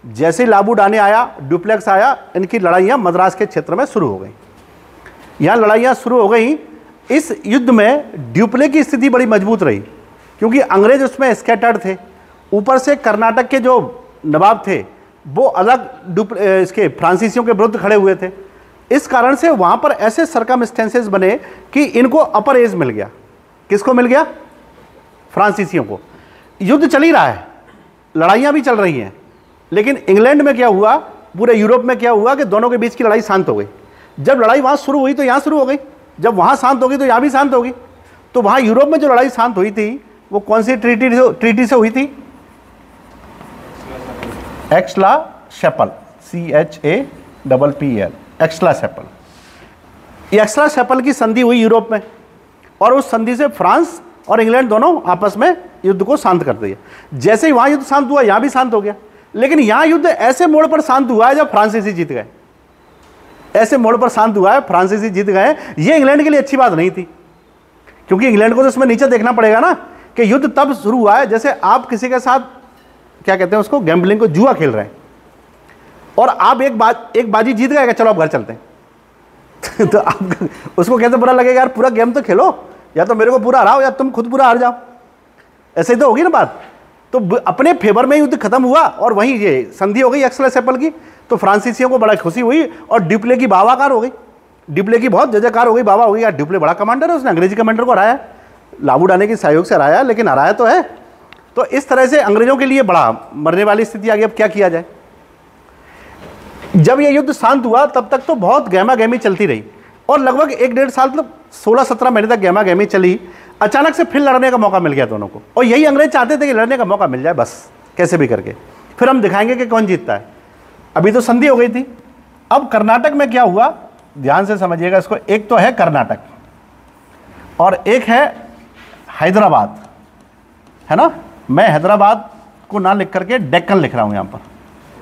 जैसे ही ला बूरडाने आया, ड्यूप्लेक्स आया, इनकी लड़ाइयाँ मद्रास के क्षेत्र में शुरू हो गई। यहाँ लड़ाइयाँ शुरू हो गई। इस युद्ध में ड्यूप्ले की स्थिति बड़ी मजबूत रही क्योंकि अंग्रेज उसमें स्कैटर्ड थे। ऊपर से कर्नाटक के जो नवाब थे वो अलग इसके फ्रांसीसियों के विरुद्ध खड़े हुए थे। इस कारण से वहाँ पर ऐसे सरकमस्टेंसेस बने कि इनको अपर एज मिल गया। किसको मिल गया? फ्रांसीसियों को। युद्ध चल ही रहा है, लड़ाइयाँ भी चल रही हैं, लेकिन इंग्लैंड में क्या हुआ, पूरे यूरोप में क्या हुआ कि दोनों के बीच की लड़ाई शांत हो गई। जब लड़ाई वहाँ शुरू हुई तो यहाँ शुरू हो गई, जब वहाँ शांत होगी तो यहाँ भी शांत होगी। तो वहाँ यूरोप में जो लड़ाई शांत हुई थी वो कौन सी ट्रीटी से हुई थी? एक्सला शैपल, CHAPPL, एक्सला शैपल। ये एक्सला शैपल की संधि हुई यूरोप में और उस संधि से फ्रांस और इंग्लैंड दोनों आपस में युद्ध को शांत कर दिया। जैसे ही वहाँ युद्ध शांत हुआ, यहाँ भी शांत हो गया। लेकिन यहाँ युद्ध ऐसे मोड़ पर शांत हुआ है जब फ्रांसीसी जीत गए। ऐसे मोड़ पर शांत हुआ है, फ्रांसीसी जीत गए। ये इंग्लैंड के लिए अच्छी बात नहीं थी, क्योंकि इंग्लैंड को तो इसमें नीचे देखना पड़ेगा ना कि युद्ध तब शुरू हुआ है जैसे आप किसी के साथ, क्या कहते हैं उसको, गैम्बलिंग को, जुआ खेल रहे हैं, और आप एक बाजी जीत गए, चलो आप घर चलते हैं। तो आप उसको कैसे बुरा लगेगा, यार पूरा गेम तो खेलो, या तो मेरे को पूरा हराओ या तुम खुद पूरा हार जाओ। ऐसे ही तो होगी ना बात। तो अपने फेवर में युद्ध खत्म हुआ और वहीं ये संधि हो गई एक्स-लैचपल की। तो फ्रांसीसियों को बड़ा खुशी हुई और ड्यूप्ले की बावाकार हो गई। ड्यूप्ले की बहुत जयकार हो गई, बाबा हो गई, यार ड्यूप्ले बड़ा कमांडर है, उसने अंग्रेजी कमांडर को हराया, लाबूडाने के सहयोग से हराया, लेकिन हराया तो है। तो इस तरह से अंग्रेजों के लिए बड़ा मरने वाली स्थिति आ गई। अब क्या किया जाए। जब यह युद्ध शांत हुआ तब तक तो बहुत गहमा गहमी चलती रही, और लगभग 1-1.5 साल, मतलब 16-17 महीने तक गहमा गहमी चली। अचानक से फिर लड़ने का मौका मिल गया दोनों को, और यही अंग्रेज चाहते थे कि लड़ने का मौका मिल जाए बस, कैसे भी करके, फिर हम दिखाएंगे कि कौन जीतता है। अभी तो संधि हो गई थी। अब कर्नाटक में क्या हुआ, ध्यान से समझिएगा इसको। एक तो है कर्नाटक और एक है हैदराबाद, है ना। मैं हैदराबाद को ना लिख करके डेक्कन लिख रहा हूं यहां पर,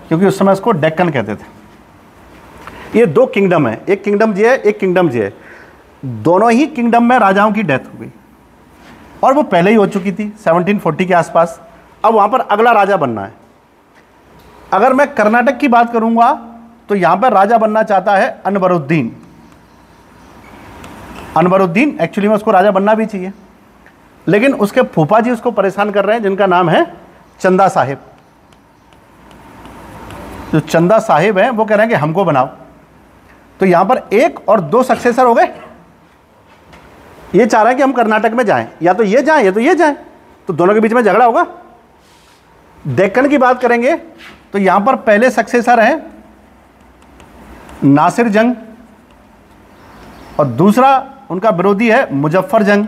क्योंकि उस समय उसको डेक्कन कहते थे। ये 2 किंगडम है, एक किंगडम जी है, एक किंगडम जी है। दोनों ही किंगडम में राजाओं की डेथ हो गई, और वो पहले ही हो चुकी थी 1740 के आसपास। अब वहां पर अगला राजा बनना है। अगर मैं कर्नाटक की बात करूंगा तो यहां पर राजा बनना चाहता है अनवरुद्दीन। अनवरुद्दीन एक्चुअली में उसको राजा बनना भी चाहिए, लेकिन उसके फूफा जी उसको परेशान कर रहे हैं, जिनका नाम है चंदा साहिब। जो चंदा साहिब हैं वो कह रहे हैं कि हमको बनाओ। तो यहां पर 1 और 2 सक्सेसर हो गए। ये चाह रहा है कि हम कर्नाटक में जाएं, या तो ये जाएं या तो ये जाएं, तो दोनों के बीच में झगड़ा होगा। डेक्कन की बात करेंगे तो यहां पर पहले सक्सेसर हैं नासिर जंग, और दूसरा उनका विरोधी है मुजफ्फर जंग।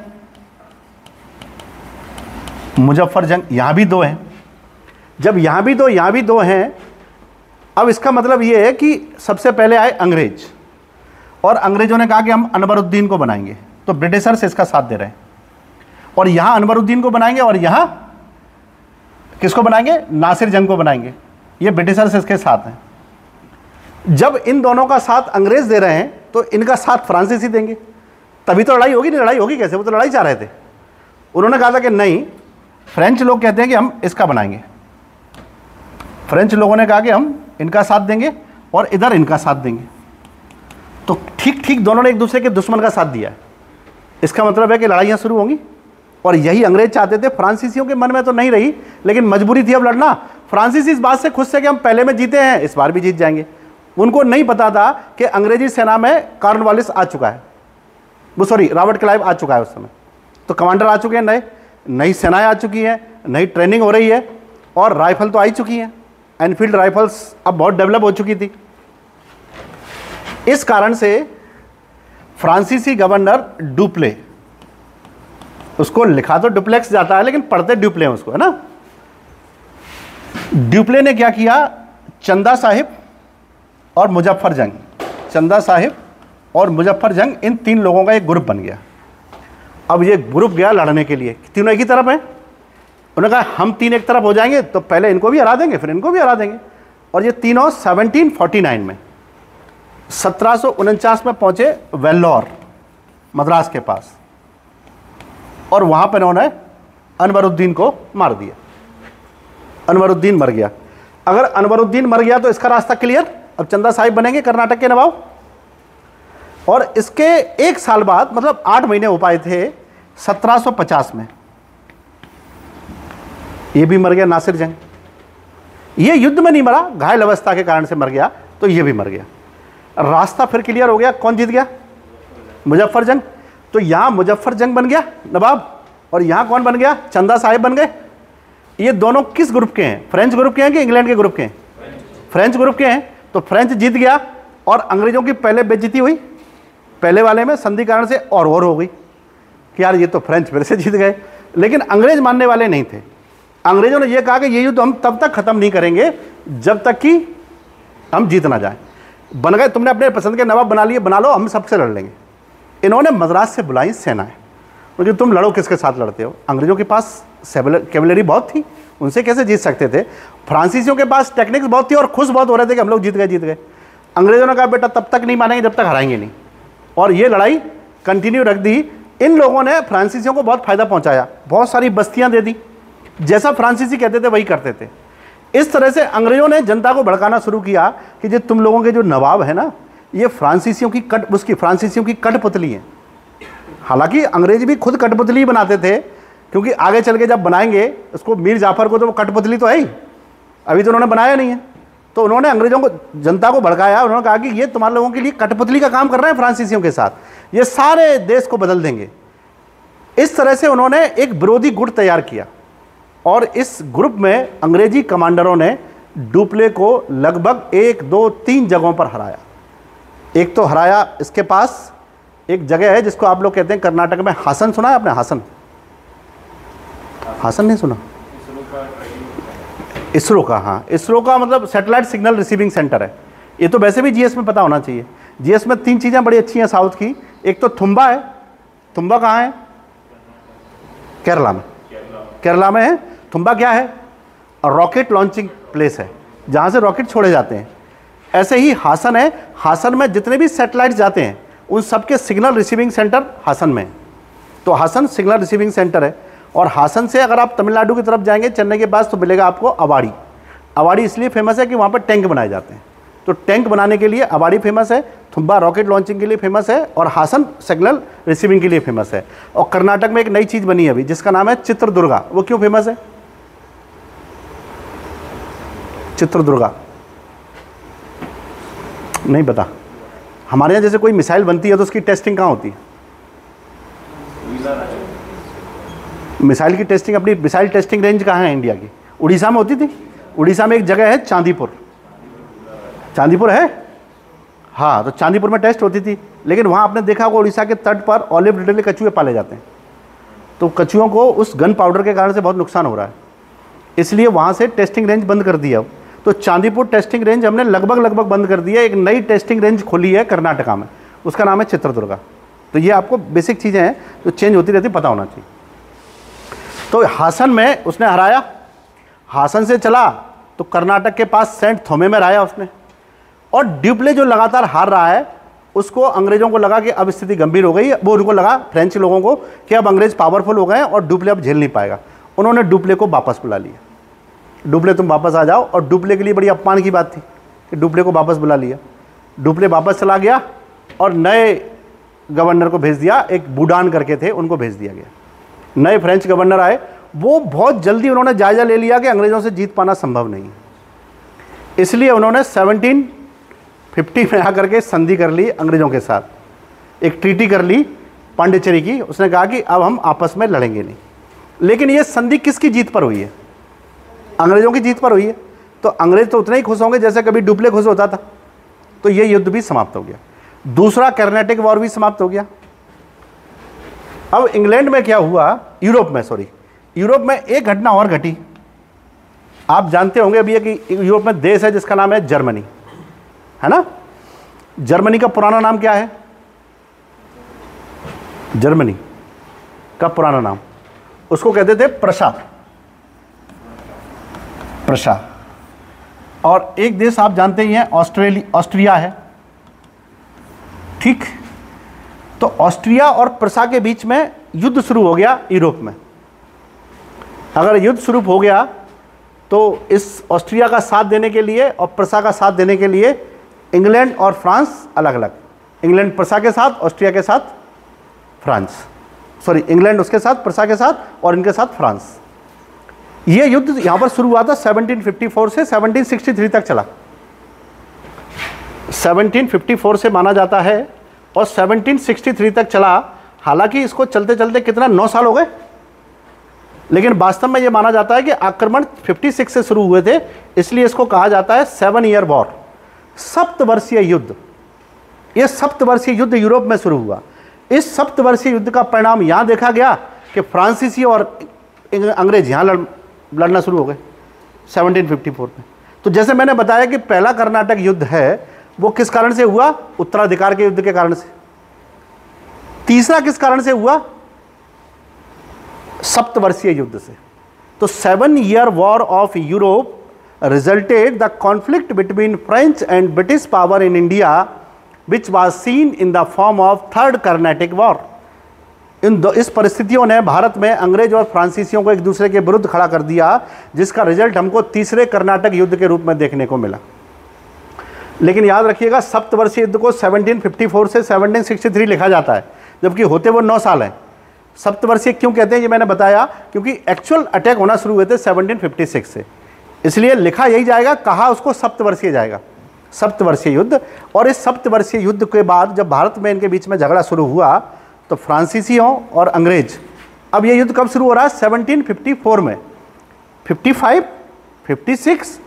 मुजफ्फर जंग, यहां भी 2 हैं। जब यहां भी 2 यहां भी 2 हैं, अब इसका मतलब यह है कि सबसे पहले आए अंग्रेज, और अंग्रेजों ने कहा कि हम अनवरुद्दीन को बनाएंगे। तो ब्रिटिशर्स इसका साथ दे रहे हैं, और यहां अनवरुद्दीन को बनाएंगे और यहां किसको बनाएंगे, नासिर जंग को बनाएंगे। ये ब्रिटिशर्स इसके साथ हैं। जब इन दोनों का साथ अंग्रेज दे रहे हैं तो इनका साथ फ्रांसीसी देंगे, तभी तो लड़ाई होगी। नहीं लड़ाई होगी कैसे, वो तो लड़ाई चाह रहे थे। उन्होंने कहा था कि नहीं, फ्रेंच लोग कहते हैं कि हम इसका बनाएंगे। फ्रेंच लोगों ने कहा कि हम इनका साथ देंगे और इधर इनका साथ देंगे। तो ठीक ठीक दोनों ने एक दूसरे के दुश्मन का साथ दिया है। इसका मतलब है कि लड़ाइयाँ शुरू होंगी, और यही अंग्रेज चाहते थे। फ्रांसीसियों के मन में तो नहीं रही, लेकिन मजबूरी थी अब लड़ना। फ्रांसीसी इस बात से खुश थे कि हम पहले में जीते हैं, इस बार भी जीत जाएंगे। उनको नहीं पता था कि अंग्रेजी सेना में कॉर्नवालिस आ चुका है, वो सॉरी रॉबर्ट क्लाइव आ चुका है उस समय। तो कमांडर आ चुके हैं, नई सेनाएं आ चुकी हैं, नई ट्रेनिंग हो रही है, और राइफल तो आई चुकी हैं। एनफील्ड राइफल्स अब बहुत डेवलप हो चुकी थी। इस कारण से फ्रांसीसी गवर्नर डुप्ले, उसको लिखा तो डुप्लेक्स जाता है लेकिन पढ़ते ड्यूप्ले हैं उसको, है ना। ड्यूप्ले ने क्या किया, चंदा साहिब और मुजफ्फर जंग, चंदा साहिब और मुजफ्फर जंग, इन 3 लोगों का एक ग्रुप बन गया। अब ये ग्रुप गया लड़ने के लिए, तीनों एक ही तरफ हैं। उन्होंने कहा हम 3 एक तरफ हो जाएंगे तो पहले इनको भी हरा देंगे, फिर इनको भी हरा देंगे। और ये तीनों 1749 में 1749 में पहुंचे वेल्लोर, मद्रास के पास, और वहां पर इन्होंने अनवरुद्दीन को मार दिया। अनवरुद्दीन मर गया। अगर अनवरुद्दीन मर गया तो इसका रास्ता क्लियर, अब चंदा साहिब बनेंगे कर्नाटक के नवाब। और इसके 1 साल बाद, मतलब 8 महीने हो पाए थे, 1750 में ये भी मर गया नासिर जंग। ये युद्ध में नहीं मरा, घायल अवस्था के कारण से मर गया, तो ये भी मर गया। रास्ता फिर क्लियर हो गया, कौन जीत गया, मुजफ्फर जंग। तो यहां मुजफ्फर जंग बन गया नवाब, और यहां कौन बन गया, चंदा साहिब बन गए। ये दोनों किस ग्रुप के हैं, फ्रेंच ग्रुप के हैं कि इंग्लैंड के ग्रुप के हैं, फ्रेंच ग्रुप के हैं। तो फ्रेंच जीत गया, और अंग्रेजों की पहले बेइज्जती हुई, पहले वाले में संधि कारण से और हो गई कि यार ये तो फ्रेंच फिर से जीत गए। लेकिन अंग्रेज मानने वाले नहीं थे। अंग्रेजों ने यह कहा कि ये युद्ध हम तब तक खत्म नहीं करेंगे जब तक कि हम जीत ना जाए। बन गए, तुमने अपने पसंद के नवाब बना लिए, बना लो, हम सबसे लड़ लेंगे। इन्होंने मद्रास से बुलाई सेनाएं, क्योंकि तुम लड़ो, किसके साथ लड़ते हो, अंग्रेजों के पास कैवलरी बहुत थी, उनसे कैसे जीत सकते थे। फ्रांसीसियों के पास टेक्निक्स बहुत थी और खुश बहुत हो रहे थे कि हम लोग जीत गए। अंग्रेज़ों ने कहा बेटा तब तक नहीं मानेंगे जब तक हराएंगे नहीं, और ये लड़ाई कंटिन्यू रख दी। इन लोगों ने फ्रांसीसियों को बहुत फ़ायदा पहुंचाया, बहुत सारी बस्तियां दे दी, जैसा फ्रांसीसी कहते थे वही करते थे। इस तरह से अंग्रेज़ों ने जनता को भड़काना शुरू किया कि जो तुम लोगों के जो नवाब है ना, ये फ्रांसीसियों की कठपुतली है। हालांकि अंग्रेज भी खुद कठपुतली बनाते थे, क्योंकि आगे चल के जब बनाएंगे उसको मीर जाफर को, तो वो कठपुतली तो है ही, अभी तो उन्होंने बनाया नहीं है। तो उन्होंने अंग्रेजों को, जनता को भड़काया, उन्होंने कहा कि ये तुम्हारे लोगों के लिए कठपुतली का काम कर रहे हैं फ्रांसीसियों के साथ, ये सारे देश को बदल देंगे। इस तरह से उन्होंने एक विरोधी गुट तैयार किया, और इस ग्रुप में अंग्रेजी कमांडरों ने डुप्ले को लगभग 1, 2, 3 जगहों पर हराया। एक तो हराया, इसके पास एक जगह है जिसको आप लोग कहते हैं कर्नाटक में हासन, सुना है आपने? हासन नहीं सुना? इसरो का, हाँ, इसरो का मतलब सैटेलाइट सिग्नल रिसीविंग सेंटर है। ये तो वैसे भी जीएस में पता होना चाहिए। जीएस में 3 चीज़ें बड़ी अच्छी हैं साउथ की। एक तो थुम्बा है। थुम्बा कहाँ है? केरला में है। थुम्बा क्या है? रॉकेट लॉन्चिंग प्लेस है, जहाँ से रॉकेट छोड़े जाते हैं। ऐसे ही हासन है। हासन में जितने भी सैटेलाइट जाते हैं उन सबके सिग्नल रिसीविंग सेंटर हासन में। तो हासन सिग्नल रिसीविंग सेंटर है। और हासन से अगर आप तमिलनाडु की तरफ जाएंगे, चेन्नई के पास, तो मिलेगा आपको अवाड़ी। अवाड़ी इसलिए फेमस है कि वहाँ पर टैंक बनाए जाते हैं, तो टैंक बनाने के लिए अवाड़ी फेमस है। थुम्बा रॉकेट लॉन्चिंग के लिए फेमस है, और हासन सिग्नल रिसीविंग के लिए फेमस है। और कर्नाटक में एक नई चीज़ बनी है अभी, जिसका नाम है चित्रदुर्गा। वो क्यों फेमस है? चित्रदुर्गा नहीं पता? हमारे यहाँ जैसे कोई मिसाइल बनती है तो उसकी टेस्टिंग कहाँ होती है? मिसाइल की टेस्टिंग, अपनी मिसाइल टेस्टिंग रेंज कहाँ है इंडिया की? उड़ीसा में होती थी। उड़ीसा में एक जगह है चांदीपुर। चांदीपुर है, हाँ, तो चांदीपुर में टेस्ट होती थी। लेकिन वहाँ आपने देखा होगा उड़ीसा के तट पर ऑलिव रिडले कछुए पाले जाते हैं, तो कछुओं को उस गन पाउडर के कारण से बहुत नुकसान हो रहा है, इसलिए वहाँ से टेस्टिंग रेंज बंद कर दिया। तो चांदीपुर टेस्टिंग रेंज हमने लगभग बंद कर दिया। एक नई टेस्टिंग रेंज खोली है कर्नाटका में, उसका नाम है चित्रदुर्गा। तो ये आपको बेसिक चीज़ें हैं जो चेंज होती रहती, पता होना चाहिए। तो हासन में उसने हराया। हासन से चला तो कर्नाटक के पास सेंट थोमे में हराया उसने। और ड्यूप्ले जो लगातार हार रहा है, उसको अंग्रेजों को लगा कि अब स्थिति गंभीर हो गई। वो उनको लगा, फ्रेंच लोगों को, कि अब अंग्रेज पावरफुल हो गए हैं और ड्यूप्ले अब झेल नहीं पाएगा। उन्होंने ड्यूप्ले को वापस बुला लिया। डुप्ले तुम वापस आ जाओ। और डुप्ले के लिए बड़ी अपमान की बात थी कि डुप्ले को वापस बुला लिया। डुप्ले वापस चला गया और नए गवर्नर को भेज दिया, एक बूडान करके थे, उनको भेज दिया गया। नए फ्रेंच गवर्नर आए, वो बहुत जल्दी उन्होंने जायज़ा ले लिया कि अंग्रेज़ों से जीत पाना संभव नहीं है, इसलिए उन्होंने 1750 में आकर के संधि कर ली अंग्रेज़ों के साथ, एक ट्रीटी कर ली पांडिचेरी की। उसने कहा कि अब हम आपस में लड़ेंगे नहीं। लेकिन ये संधि किसकी जीत पर हुई है? अंग्रेज़ों की जीत पर हुई है। तो अंग्रेज तो उतने ही खुश होंगे जैसे कभी डुप्ले खुश होता था। तो ये युद्ध भी समाप्त हो गया। दूसरा कर्नाटिक वॉर भी समाप्त हो गया। अब इंग्लैंड में क्या हुआ, यूरोप में एक घटना और घटी। आप जानते होंगे अभी कि यूरोप में देश है जिसका नाम है जर्मनी, है ना। जर्मनी का पुराना नाम क्या है? जर्मनी का पुराना नाम, उसको कहते थे प्रशा। और एक देश आप जानते ही हैं ऑस्ट्रिया है, ठीक। तो ऑस्ट्रिया और प्रशा के बीच में युद्ध शुरू हो गया यूरोप में। अगर युद्ध शुरू हो गया तो इस ऑस्ट्रिया का साथ देने के लिए और प्रशा का साथ देने के लिए इंग्लैंड और फ्रांस अलग अलग, इंग्लैंड प्रशा के साथ, ऑस्ट्रिया के साथ फ्रांस, इंग्लैंड उसके साथ, प्रशा के साथ और इनके साथ फ्रांस। ये युद्ध यहाँ पर शुरू हुआ था 1754 से 1763 तक चला। 1754 से माना जाता है और 1763 तक चला। हालांकि इसको चलते चलते कितना 9 साल हो गए, लेकिन वास्तव में ये माना जाता है कि आक्रमण 56 से शुरू हुए थे, इसलिए इसको कहा जाता है 7 ईयर वॉर, सप्तवर्षीय युद्ध। ये सप्तवर्षीय युद्ध यूरोप में शुरू हुआ। इस सप्तवर्षीय युद्ध का परिणाम यहाँ देखा गया कि फ्रांसीसी और अंग्रेज यहाँ लड़ना शुरू हो गए 1754 में। तो जैसे मैंने बताया कि पहला कर्नाटक युद्ध है वो किस कारण से हुआ? उत्तराधिकार के युद्ध के कारण से। तीसरा किस कारण से हुआ? सप्तवर्षीय युद्ध से। तो 7 year war of Europe resulted the conflict between French and British power in India which was seen in the form of third Carnatic war. इस परिस्थितियों ने भारत में अंग्रेज और फ्रांसीसियों को एक दूसरे के विरुद्ध खड़ा कर दिया, जिसका रिजल्ट हमको तीसरे कर्नाटक युद्ध के रूप में देखने को मिला। लेकिन याद रखिएगा, सप्तवर्षीय युद्ध को 1754 से 1763 लिखा जाता है, जबकि होते वो 9 साल हैं। सप्तवर्षीय क्यों कहते हैं ये मैंने बताया, क्योंकि एक्चुअल अटैक होना शुरू हुए थे 1756 से, इसलिए लिखा यही जाएगा, कहा उसको सप्तवर्षीय जाएगा, सप्तवर्षीय युद्ध। और इस सप्तवर्षीय युद्ध के बाद जब भारत में इनके बीच में झगड़ा शुरू हुआ तो फ्रांसीसियों और अंग्रेज, अब ये युद्ध कब शुरू हो रहा है? 1754 में, 55, 56,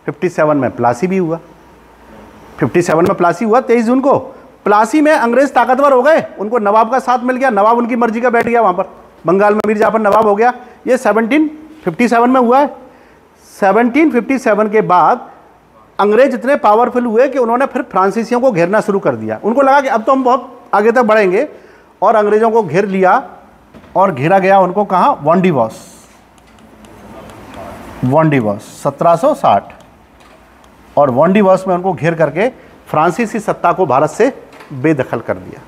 57 में प्लासी भी हुआ। 57 में प्लासी हुआ 23 जून को। प्लासी में अंग्रेज ताकतवर हो गए, उनको नवाब का साथ मिल गया, नवाब उनकी मर्जी का बैठ गया वहाँ पर, बंगाल में मीर जाफर नवाब हो गया। ये 1757 में हुआ है। 1757 के बाद अंग्रेज इतने पावरफुल हुए कि उन्होंने फिर फ्रांसीसियों को घेरना शुरू कर दिया। उनको लगा कि अब तो हम बहुत आगे तक बढ़ेंगे, और अंग्रेजों को घेर लिया, और घेरा गया उनको कहाँ? वॉन्डिवॉस, 1760। और वॉन्डिवॉस में उनको घेर करके फ्रांसीसी सत्ता को भारत से बेदखल कर दिया।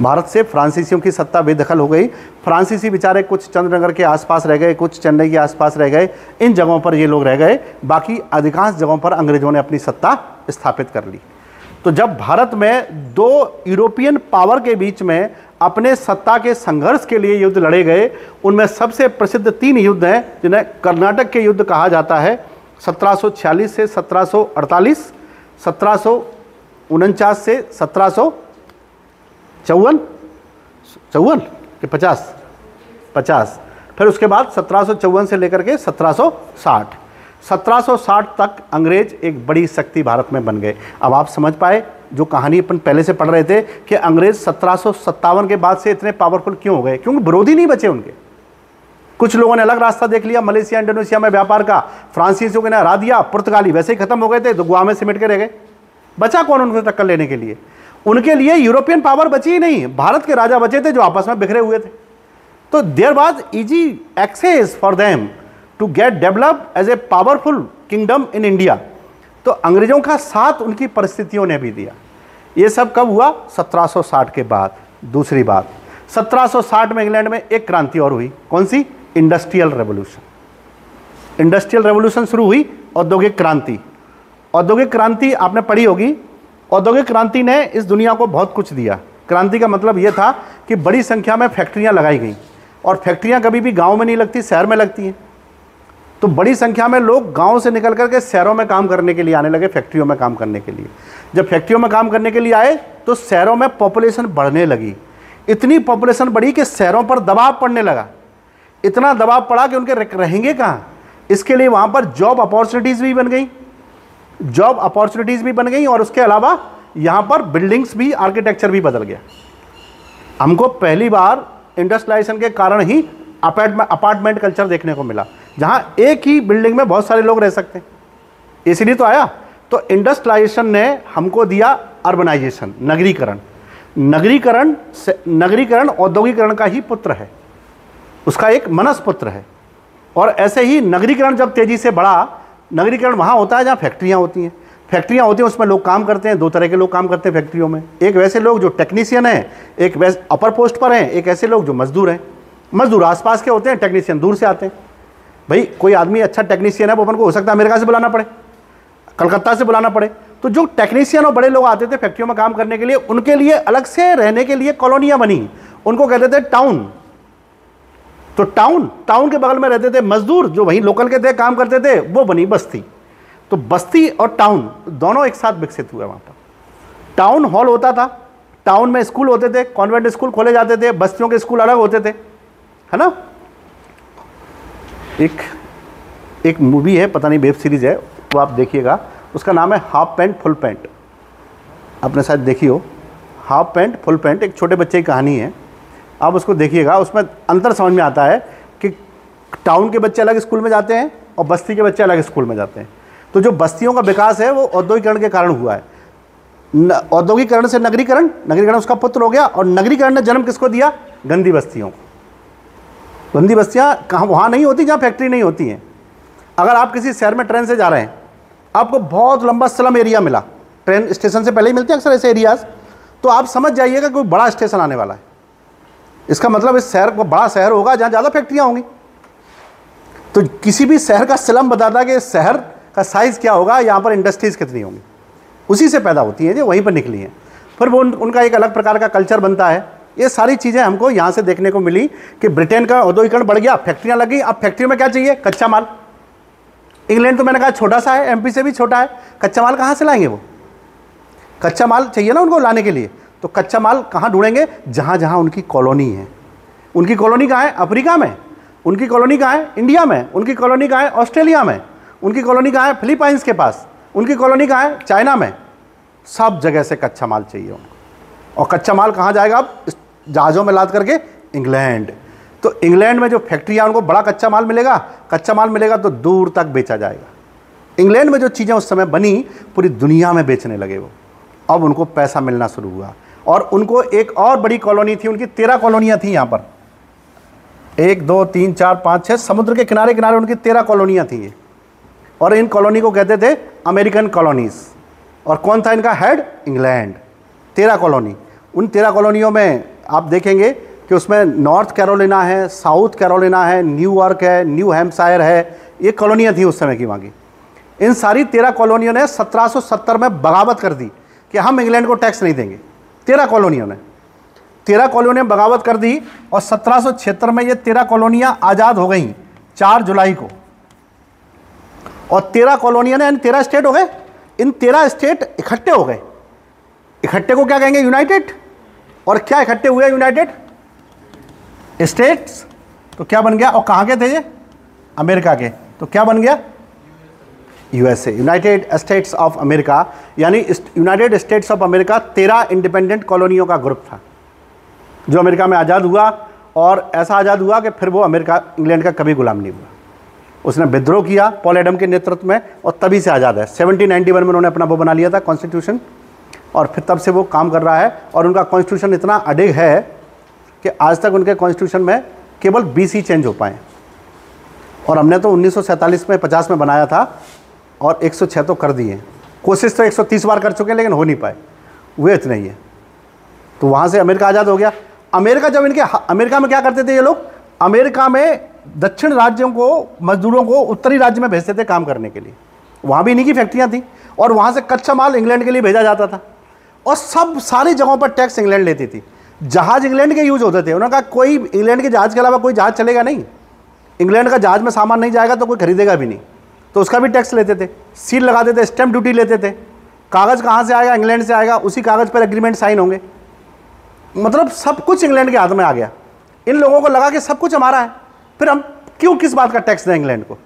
भारत से फ्रांसीसियों की सत्ता बेदखल हो गई। फ्रांसीसी बेचारे कुछ चंद्रनगर के आसपास रह गए, कुछ चेन्नई के आसपास रह गए, इन जगहों पर ये लोग रह गए, बाकी अधिकांश जगहों पर अंग्रेजों ने अपनी सत्ता स्थापित कर ली। तो जब भारत में 2 यूरोपियन पावर के बीच में अपने सत्ता के संघर्ष के लिए युद्ध लड़े गए, उनमें सबसे प्रसिद्ध 3 युद्ध हैं जिन्हें कर्नाटक के युद्ध कहा जाता है। 1746 से 1748, 1749 से 1754 के 50, फिर उसके बाद 1754 से लेकर के 1760, 1760 तक अंग्रेज एक बड़ी शक्ति भारत में बन गए। अब आप समझ पाए जो कहानी अपन पहले से पढ़ रहे थे कि अंग्रेज 1757 के बाद से इतने पावरफुल क्यों हो गए, क्योंकि विरोधी नहीं बचे उनके। कुछ लोगों ने अलग रास्ता देख लिया, मलेशिया इंडोनेशिया में व्यापार का, फ्रांसीसियों ने हरा दिया, पुर्तगाली वैसे ही खत्म हो गए थे, तो गोवा में सिमट के रह गए। बचा कौन उनसे टक्कर लेने के लिए? उनके लिए यूरोपियन पावर बची ही नहीं, भारत के राजा बचे थे जो आपस में बिखरे हुए थे। तो there was easy access for them to get develop as a powerful kingdom in India. तो अंग्रेजों का साथ उनकी परिस्थितियों ने भी दिया। ये सब कब हुआ? 1760 के बाद। दूसरी बात, 1760 में इंग्लैंड में एक क्रांति और हुई। कौन सी? Industrial revolution. इंडस्ट्रियल रेवोल्यूशन शुरू हुई, औद्योगिक क्रांति। औद्योगिक क्रांति आपने पढ़ी होगी। औद्योगिक क्रांति ने इस दुनिया को बहुत कुछ दिया। क्रांति का मतलब यह था कि बड़ी संख्या में फैक्ट्रियां लगाई गई, और फैक्ट्रियां कभी भी गांव में नहीं लगती, शहर में लगती हैं। तो बड़ी संख्या में लोग गांव से निकल करके शहरों में काम करने के लिए आने लगे, फैक्ट्रियों में काम करने के लिए। जब फैक्ट्रियों में काम करने के लिए आए तो शहरों में पॉपुलेशन बढ़ने लगी। इतनी पॉपुलेशन बढ़ी कि शहरों पर दबाव पड़ने लगा। इतना दबाव पड़ा कि उनके रहेंगे कहाँ। इसके लिए वहाँ पर जॉब अपॉर्चुनिटीज़ भी बन गई, और उसके अलावा यहाँ पर बिल्डिंग्स भी, आर्किटेक्चर भी बदल गया। हमको पहली बार इंडस्ट्रियलाइजेशन के कारण ही अपार्टमेंट कल्चर देखने को मिला, जहाँ एक ही बिल्डिंग में बहुत सारे लोग रह सकते हैं। इसीलिए तो आया। तो इंडस्ट्रियलाइजेशन ने हमको दिया अर्बनाइजेशन, नगरीकरण। नगरीकरण औद्योगिकरण का ही पुत्र है, उसका एक मनस पुत्र है। और ऐसे ही नगरीकरण जब तेजी से बढ़ा, नगरीकरण वहाँ होता है जहाँ फैक्ट्रियाँ होती हैं। उसमें लोग काम करते हैं। 2 तरह के लोग काम करते हैं फैक्ट्रियों में। एक वैसे लोग जो टेक्नीशियन हैं, एक वैसे अपर पोस्ट पर हैं, एक ऐसे लोग जो मजदूर हैं। मजदूर आसपास के होते हैं, टेक्नीशियन दूर से आते हैं। भाई कोई आदमी अच्छा टेक्नीशियन है, वो अपन को हो सकता है अमेरिका से बुलाना पड़े, कलकत्ता से बुलाना पड़े। तो जो टेक्नीशियन और बड़े लोग आते थे फैक्ट्रियों में काम करने के लिए, उनके लिए अलग से रहने के लिए कॉलोनियाँ बनी, उनको कहते थे टाउन। तो टाउन के बगल में रहते थे मजदूर, जो वहीं लोकल के थे, काम करते थे, वो बनी बस्ती। तो बस्ती और टाउन दोनों एक साथ विकसित हुए। वहाँ पर टाउन हॉल होता था, टाउन में स्कूल होते थे, कॉन्वेंट स्कूल खोले जाते थे, बस्तियों के स्कूल अलग होते थे, है ना। एक मूवी है, पता नहीं वेब सीरीज है, वो आप देखिएगा, उसका नाम है हाफ पैंट फुल पैंट। आपने शायद देखी हो, हाफ पैंट फुल पैंट। एक छोटे बच्चे की कहानी है, आप उसको देखिएगा। उसमें अंतर समझ में आता है कि टाउन के बच्चे अलग स्कूल में जाते हैं और बस्ती के बच्चे अलग स्कूल में जाते हैं। तो जो बस्तियों का विकास है वो औद्योगिकरण के कारण हुआ है। औद्योगिकरण से नगरीकरण उसका पुत्र हो गया, और नगरीकरण ने जन्म किसको दिया? गंदी बस्तियों को। बंदी बस्तियाँ कहाँ, वहाँ नहीं होती जहाँ फैक्ट्री नहीं होती हैं। अगर आप किसी शहर में ट्रेन से जा रहे हैं, आपको बहुत लंबा स्लम एरिया मिला, ट्रेन स्टेशन से पहले ही मिलते हैं अक्सर ऐसे एरियाज़, तो आप समझ जाइएगा कोई बड़ा स्टेशन आने वाला है। इसका मतलब इस शहर को बड़ा शहर होगा जहाँ ज़्यादा फैक्ट्रियाँ होंगी। तो किसी भी शहर का स्लम बताता है कि इस शहर का साइज़ क्या होगा, यहाँ पर इंडस्ट्रीज़ कितनी होंगी, उसी से पैदा होती हैं जो वहीं पर निकली हैं। फिर वो उनका एक अलग प्रकार का कल्चर बनता है। ये सारी चीज़ें हमको यहाँ से देखने को मिली कि ब्रिटेन का औद्योगिकरण बढ़ गया, फैक्ट्रियाँ लग गई। अब फैक्ट्री में क्या चाहिए? कच्चा माल। इंग्लैंड तो मैंने कहा छोटा सा है, एमपी से भी छोटा है, कच्चा माल कहाँ से लाएंगे? वो कच्चा माल चाहिए ना उनको लाने के लिए, तो कच्चा माल कहाँ ढूंढेंगे? जहाँ जहाँ उनकी कॉलोनी है। उनकी कॉलोनी कहाँ है? अफ्रीका में। उनकी कॉलोनी कहाँ है? इंडिया में। उनकी कॉलोनी कहाँ है? ऑस्ट्रेलिया में। उनकी कॉलोनी कहाँ है? फिलीपाइंस के पास। उनकी कॉलोनी कहाँ है? चाइना में। सब जगह से कच्चा माल चाहिए उनको। और कच्चा माल कहाँ जाएगा? अब जहाज़ों में लाद करके इंग्लैंड। तो इंग्लैंड में जो फैक्ट्रियाँ, उनको बड़ा कच्चा माल मिलेगा। कच्चा माल मिलेगा तो दूर तक बेचा जाएगा। इंग्लैंड में जो चीज़ें उस समय बनी, पूरी दुनिया में बेचने लगे वो। अब उनको पैसा मिलना शुरू हुआ। और उनको एक और बड़ी कॉलोनी थी, उनकी 13 कॉलोनियाँ थी यहाँ पर। 1 2 3 4 5 6 समुद्र के किनारे किनारे उनकी 13 कॉलोनियाँ थी ये। और इन कॉलोनी को कहते थे अमेरिकन कॉलोनीज़। और कौन था इनका हेड? इंग्लैंड। 13 कॉलोनी। उन 13 कॉलोनियों में आप देखेंगे कि उसमें नॉर्थ कैरोलिना है, साउथ कैरोलिना है, न्यूयॉर्क है, न्यू हैम्पशायर है, ये कॉलोनियाँ थी उस समय की वहाँ की। इन सारी 13 कॉलोनियों ने 1770 में बगावत कर दी कि हम इंग्लैंड को टैक्स नहीं देंगे। 13 कॉलोनियों ने बगावत कर दी। और 1776 में ये 13 कॉलोनियाँ आज़ाद हो गई 4 जुलाई को। और 13 कॉलोनियाँ ने 13 स्टेट हो गए। इन 13 स्टेट इकट्ठे हो गए। इकट्ठे को क्या कहेंगे? यूनाइटेड। और क्या इकट्ठे हुए? United states. तो क्या बन गया? और कहाँ के थे ये? अमेरिका के। तो क्या बन गया? USA, United States of America. यानी United States of America 13 independent कॉलोनियों का ग्रुप था जो अमेरिका में आज़ाद हुआ। और ऐसा आज़ाद हुआ कि फिर वो अमेरिका, इंग्लैंड का कभी गुलाम नहीं हुआ। उसने विद्रोह किया पॉल एडम के नेतृत्व में, और तभी से आज़ाद है। 1791 में उन्होंने अपना वो बना लिया था कॉन्स्टिट्यूशन, और फिर तब से वो काम कर रहा है। और उनका कॉन्स्टिट्यूशन इतना अडिग है कि आज तक उनके कॉन्स्टिट्यूशन में केवल 20 ही चेंज हो पाए। और हमने तो 1947 में 50 में बनाया था, और 106 तो कर दिए। कोशिश तो 130 बार कर चुके हैं, लेकिन हो नहीं पाए, वे इतने ही है। तो वहाँ से अमेरिका आज़ाद हो गया। अमेरिका जब अमेरिका में क्या करते थे ये लोग? अमेरिका में दक्षिण राज्यों को, मजदूरों को उत्तरी राज्य में भेजते थे काम करने के लिए। वहाँ भी इन्हीं की फैक्ट्रियाँ थी, और वहाँ से कच्चा माल इंग्लैंड के लिए भेजा जाता था। और सारी जगहों पर टैक्स इंग्लैंड लेती थी। जहाज़ इंग्लैंड के यूज होते थे। उन्होंने कहा कोई इंग्लैंड के जहाज़ के अलावा कोई जहाज़ चलेगा नहीं। इंग्लैंड का जहाज़ में सामान नहीं जाएगा तो कोई खरीदेगा भी नहीं, तो उसका भी टैक्स लेते थे, सील लगाते थे, स्टैम्प ड्यूटी लेते थे। कागज़ कहाँ से आएगा? इंग्लैंड से आएगा, उसी कागज़ पर एग्रीमेंट साइन होंगे। मतलब सब कुछ इंग्लैंड के हाथ में आ गया। इन लोगों को लगा कि सब कुछ हमारा है, फिर हम क्यों किस बात का टैक्स दें इंग्लैंड को।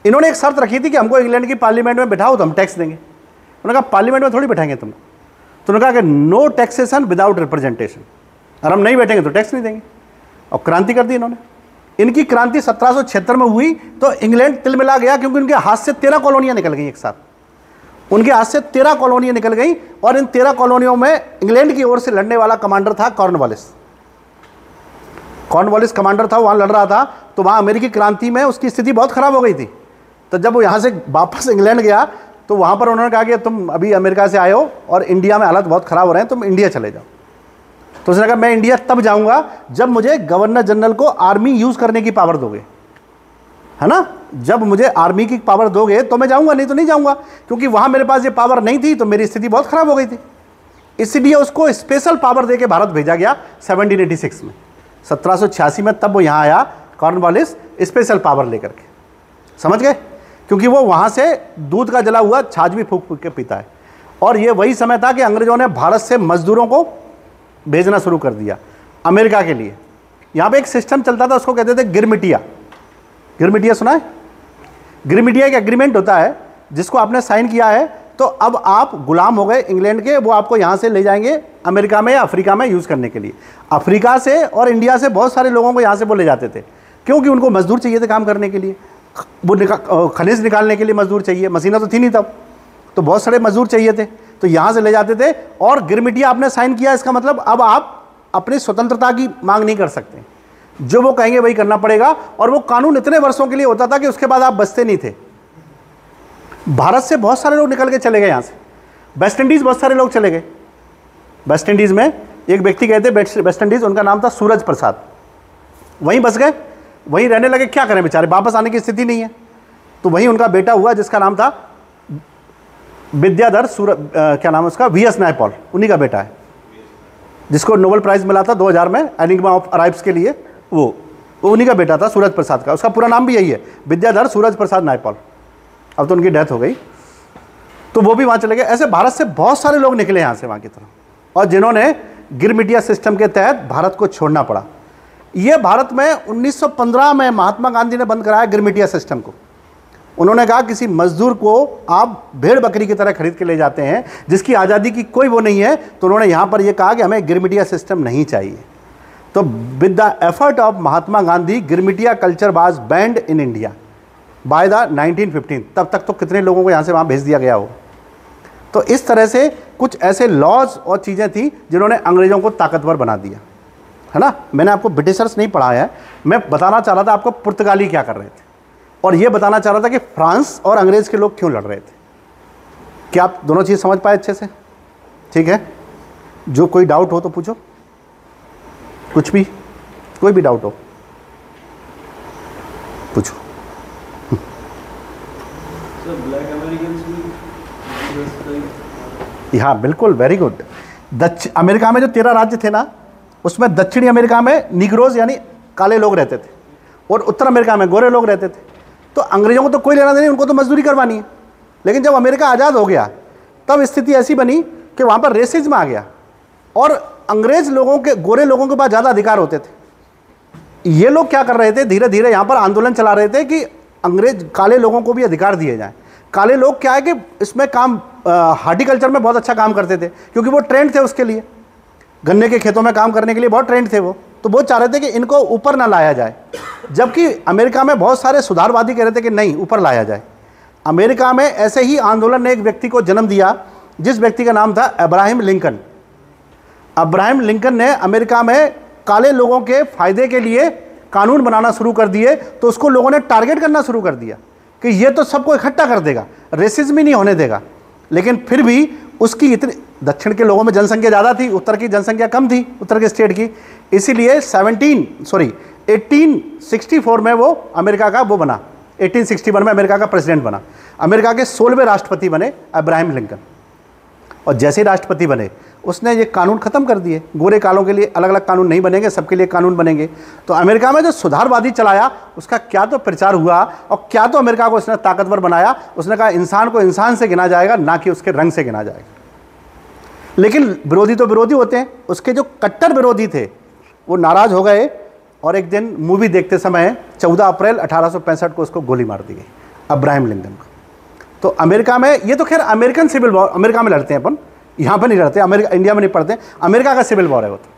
इन्होंने एक शर्त रखी थी कि हमको इंग्लैंड की पार्लियामेंट में बिठाओ तो हम टैक्स देंगे। उन्होंने कहा पार्लियामेंट में थोड़ी बैठाएंगे तुमको। तो उन्होंने कहा कि नो टैक्सेशन विदाउट रिप्रेजेंटेशन, और हम नहीं बैठेंगे तो टैक्स नहीं देंगे। और क्रांति कर दी इन्होंने। इनकी क्रांति 1776 में हुई तो इंग्लैंड तिलमिला गया, क्योंकि उनके हाथ से 13 कॉलोनियाँ निकल गई एक साथ। उनके हाथ से 13 कॉलोनियाँ निकल गई। और इन 13 कॉलोनियों में इंग्लैंड की ओर से लड़ने वाला कमांडर था कॉर्नवालिस। कॉर्नवालिस कमांडर था, वहाँ लड़ रहा था। तो वहाँ अमेरिकी क्रांति में उसकी स्थिति बहुत ख़राब हो गई थी। तो जब वो यहाँ से वापस इंग्लैंड गया तो वहाँ पर उन्होंने कहा कि तुम अभी अमेरिका से आए हो और इंडिया में हालात बहुत ख़राब हो रहे हैं, तुम इंडिया चले जाओ। तो उसने कहा मैं इंडिया तब जाऊँगा जब मुझे गवर्नर जनरल को आर्मी यूज़ करने की पावर दोगे, है ना। जब मुझे आर्मी की पावर दोगे तो मैं जाऊँगा, नहीं तो नहीं जाऊँगा। क्योंकि वहाँ मेरे पास ये पावर नहीं थी तो मेरी स्थिति बहुत ख़राब हो गई थी। इसलिए उसको स्पेशल पावर दे के भारत भेजा गया 1786 में। 1786 में तब वो यहाँ आया कॉर्नवालिस, स्पेशल पावर लेकर के। समझ गए? क्योंकि वो वहाँ से दूध का जला हुआ छाछ भी फूक फूक के पीता है। और ये वही समय था कि अंग्रेज़ों ने भारत से मजदूरों को भेजना शुरू कर दिया अमेरिका के लिए। यहाँ पे एक सिस्टम चलता था, उसको कहते थे गिरमिटिया। गिरमिटिया सुना है? गिरमिटिया एक एग्रीमेंट होता है जिसको आपने साइन किया है तो अब आप गुलाम हो गए इंग्लैंड के। वो आपको यहाँ से ले जाएंगे अमेरिका में या अफ्रीका में यूज़ करने के लिए। अफ्रीका से और इंडिया से बहुत सारे लोगों को यहाँ से वो ले जाते थे, क्योंकि उनको मजदूर चाहिए थे काम करने के लिए। वो खनिज निकालने के लिए मजदूर चाहिए, मशीनें तो थी नहीं तब, तो बहुत सारे मजदूर चाहिए थे, तो यहाँ से ले जाते थे। और गिरमिटिया आपने साइन किया, इसका मतलब अब आप अपनी स्वतंत्रता की मांग नहीं कर सकते। जो वो कहेंगे वही करना पड़ेगा। और वो कानून इतने वर्षों के लिए होता था कि उसके बाद आप बचते नहीं थे। भारत से बहुत सारे लोग निकल के चले गए यहाँ से। वेस्ट इंडीज़ बहुत सारे लोग चले गए। वेस्ट इंडीज़ में एक व्यक्ति गए थे वेस्ट इंडीज़, उनका नाम था सूरज प्रसाद। वहीं बस गए, वहीं रहने लगे। क्या करें बेचारे, वापस आने की स्थिति नहीं है। तो वहीं उनका बेटा हुआ जिसका नाम था विद्याधर क्या नाम है उसका, वीएस नायपॉल, उन्हीं का बेटा है, जिसको नोबेल प्राइज़ मिला था 2000 में एनिग्मा ऑफ अराइव्स के लिए। वो उन्हीं का बेटा था, सूरज प्रसाद का। उसका पूरा नाम भी यही है, विद्याधर सूरज प्रसाद नायपॉल। अब तो उनकी डेथ हो गई। तो वो भी वहाँ चले गए। ऐसे भारत से बहुत सारे लोग निकले यहाँ से वहाँ की तरफ, और जिन्होंने गिरमिटिया सिस्टम के तहत भारत को छोड़ना पड़ा। ये भारत में 1915 में महात्मा गांधी ने बंद कराया गिरमिटिया सिस्टम को। उन्होंने कहा किसी मजदूर को आप भेड़ बकरी की तरह खरीद के ले जाते हैं, जिसकी आज़ादी की कोई वो नहीं है। तो उन्होंने यहाँ पर ये कहा कि हमें गिरमिटिया सिस्टम नहीं चाहिए। तो with the effort of Mahatma Gandhi, Girmitiya culture was band in India by the 1915। तब तक तो कितने लोगों को यहाँ से वहाँ भेज दिया गया हो। तो इस तरह से कुछ ऐसे लॉज और चीज़ें थी जिन्होंने अंग्रेज़ों को ताकतवर बना दिया, है ना। मैंने आपको ब्रिटिशर्स नहीं पढ़ाया है, मैं बताना चाह रहा था आपको पुर्तगाली क्या कर रहे थे, और ये बताना चाह रहा था कि फ्रांस और अंग्रेज़ के लोग क्यों लड़ रहे थे। क्या आप दोनों चीज़ समझ पाए अच्छे से? ठीक है, जो कोई डाउट हो तो पूछो, कुछ भी, कोई भी डाउट हो पूछो। हाँ बिल्कुल, वेरी गुड। अमेरिका में जो 13 राज्य थे ना, उसमें दक्षिणी अमेरिका में निग्रोज यानी काले लोग रहते थे, और उत्तर अमेरिका में गोरे लोग रहते थे। तो अंग्रेजों को तो कोई लेना नहीं, उनको तो मजदूरी करवानी है। लेकिन जब अमेरिका आज़ाद हो गया तब स्थिति ऐसी बनी कि वहाँ पर रेसिज्म आ गया, और अंग्रेज लोगों के, गोरे लोगों के पास ज़्यादा अधिकार होते थे। ये लोग क्या कर रहे थे, धीरे धीरे यहाँ पर आंदोलन चला रहे थे कि अंग्रेज काले लोगों को भी अधिकार दिए जाएं। काले लोग क्या है कि इसमें काम, हार्टिकल्चर में बहुत अच्छा काम करते थे, क्योंकि वो ट्रेंड थे उसके लिए, गन्ने के खेतों में काम करने के लिए बहुत ट्रेंड थे वो। तो वो चाह रहे थे कि इनको ऊपर ना लाया जाए, जबकि अमेरिका में बहुत सारे सुधारवादी कह रहे थे कि नहीं, ऊपर लाया जाए। अमेरिका में ऐसे ही आंदोलन ने एक व्यक्ति को जन्म दिया, जिस व्यक्ति का नाम था अब्राहम लिंकन। अब्राहम लिंकन ने अमेरिका में काले लोगों के फायदे के लिए कानून बनाना शुरू कर दिए। तो उसको लोगों ने टारगेट करना शुरू कर दिया कि ये तो सबको इकट्ठा कर देगा, रेसिज्म ही नहीं होने देगा। लेकिन फिर भी उसकी इतनी, दक्षिण के लोगों में जनसंख्या ज़्यादा थी, उत्तर की जनसंख्या कम थी, उत्तर के स्टेट की। इसीलिए 1864 में वो अमेरिका का वो बना, 1861 में अमेरिका का प्रेसिडेंट बना। अमेरिका के 16वें राष्ट्रपति बने अब्राहम लिंकन। और जैसे ही राष्ट्रपति बने उसने ये कानून ख़त्म कर दिए, गोरे कालों के लिए अलग अलग कानून नहीं बनेंगे, सबके लिए कानून बनेंगे। तो अमेरिका में जो सुधारवादी चलाया उसका क्या तो प्रचार हुआ, और क्या तो अमेरिका को उसने ताकतवर बनाया। उसने कहा इंसान को इंसान से गिना जाएगा, ना कि उसके रंग से गिना जाएगा। लेकिन विरोधी तो विरोधी होते हैं। उसके जो कट्टर विरोधी थे वो नाराज़ हो गए, और एक दिन मूवी देखते समय 14 अप्रैल 1865 को उसको गोली मार दी गई, अब्राहम लिंकन को। तो अमेरिका में, ये तो खैर अमेरिकन सिविल वॉर अमेरिका में लड़ते हैं अपन, यहाँ पर नहीं लड़ते, अमेरिका इंडिया में नहीं पढ़ते। अमेरिका का सिविल वॉर है वो तो,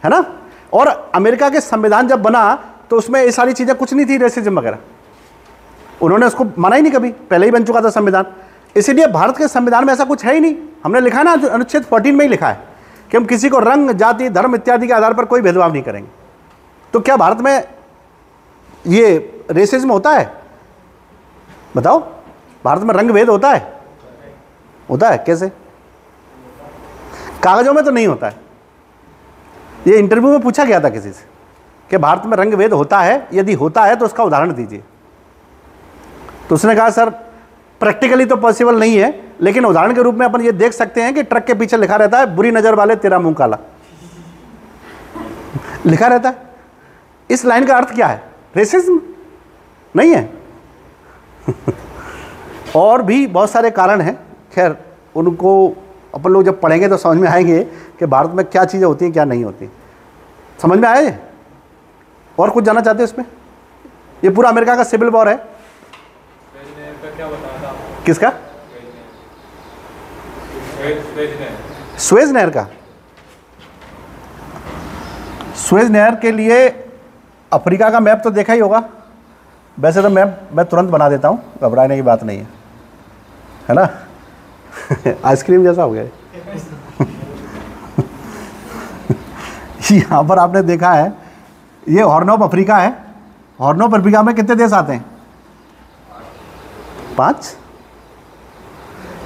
है ना। और अमेरिका के संविधान जब बना तो उसमें ये सारी चीज़ें कुछ नहीं थी, रेसिज्म वगैरह, उन्होंने उसको माना ही नहीं कभी, पहले ही बन चुका था संविधान। इसीलिए भारत के संविधान में ऐसा कुछ है ही नहीं। हमने लिखा ना, अनुच्छेद 14 में ही लिखा है कि हम किसी को रंग, जाति, धर्म इत्यादि के आधार पर कोई भेदभाव नहीं करेंगे। तो क्या भारत में ये रेसिज्म होता है? बताओ, भारत में रंग भेद होता है? होता है कैसे? कागजों में तो नहीं होता है। ये इंटरव्यू में पूछा गया था किसी से कि भारत में रंग भेद होता है, यदि होता है तो उसका उदाहरण दीजिए। तो उसने कहा सर प्रैक्टिकली तो पॉसिबल नहीं है, लेकिन उदाहरण के रूप में अपन ये देख सकते हैं कि ट्रक के पीछे लिखा रहता है बुरी नजर वाले तेरा मुंह काला, लिखा रहता है। इस लाइन का अर्थ क्या है? रेसिज्म नहीं है। और भी बहुत सारे कारण हैं, खैर उनको अपन लोग जब पढ़ेंगे तो समझ में आएंगे कि भारत में क्या चीज़ें होती हैं क्या नहीं होती। समझ में आया ये? और कुछ जानना चाहते हैं इसमें? ये पूरा अमेरिका का सिविल वॉर है। क्या बताया था? किसका? स्वेज नहर का। स्वेज नहर के लिए अफ्रीका का मैप तो देखा ही होगा। वैसे तो मैप मैं तुरंत बना देता हूँ, घबराने की बात नहीं है ना। आइसक्रीम जैसा हो गया। यहाँ पर आपने देखा है ये हॉर्न ऑफ अफ्रीका है। हॉर्न ऑफ अफ्रीका में कितने देश आते हैं? 5।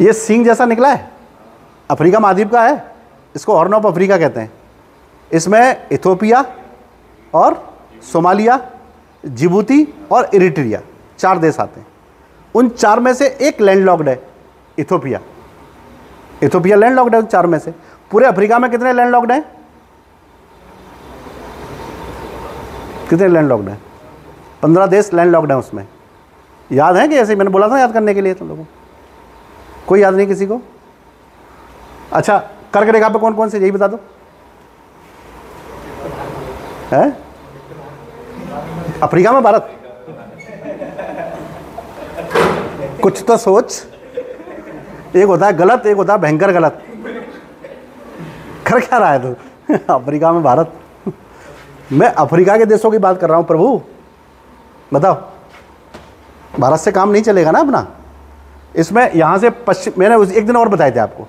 ये सींग जैसा निकला है, अफ्रीका महाद्वीप का है, इसको हॉर्न ऑफ अफ्रीका कहते हैं। इसमें इथियोपिया और सोमालिया, जिबूती और इरिट्रिया 4 देश आते हैं। उन 4 में से एक लैंडलॉक्ड है, इथियोपिया। इथियोपिया लैंडलॉक्ड है उन 4 में से। पूरे अफ्रीका में कितने लैंडलॉक्ड हैं? कितने लैंडलॉक्ड हैं? 15 देश लैंडलॉक्ड हैं उसमें। याद है कि ऐसे मैंने बोला था याद करने के लिए तुम लोगों को? कोई याद नहीं किसी को? अच्छा, कर्क रेखा पे कौन कौन से, यही बता दो। है अफ्रीका में भारत? कुछ तो सोच। एक होता है गलत, एक होता है भयंकर गलत। कर क्या रहा है तू? अफ्रीका में भारत? मैं अफ्रीका के देशों की बात कर रहा हूं प्रभु। बताओ, भारत से काम नहीं चलेगा ना अपना। इसमें यहाँ से पश्चिम, मैंने एक दिन और बताए थे आपको।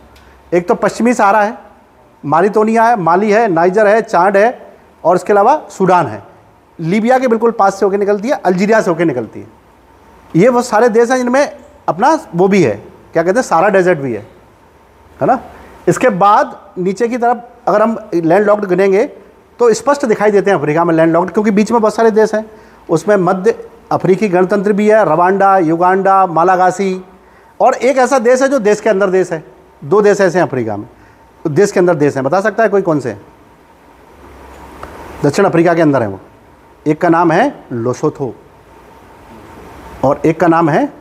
एक तो पश्चिमी सहारा है, मारिटोनिया है, माली है, नाइजर है, चाड है, और इसके अलावा सूडान है। लीबिया के बिल्कुल पास से होकर निकलती है, अल्जीरिया से होकर निकलती है। ये वो सारे देश हैं जिनमें अपना वो भी है, क्या कहते हैं, सारा डेजर्ट भी है ना। इसके बाद नीचे की तरफ अगर हम लैंड लॉक्ड गिनेंगे तो स्पष्ट दिखाई देते हैं अफ्रीका में लैंड लॉक्ड, क्योंकि बीच में बहुत सारे देश हैं। उसमें मध्य अफ्रीकी गणतंत्र भी है, रवांडा, युगांडा, मालागासी, और एक ऐसा देश है जो देश के अंदर देश है। 2 देश ऐसे हैं अफ्रीका में, तो देश के अंदर देश हैं। बता सकता है कोई कौन से? दक्षिण अफ्रीका के अंदर है वो। एक का नाम है लोसोथो और एक का नाम है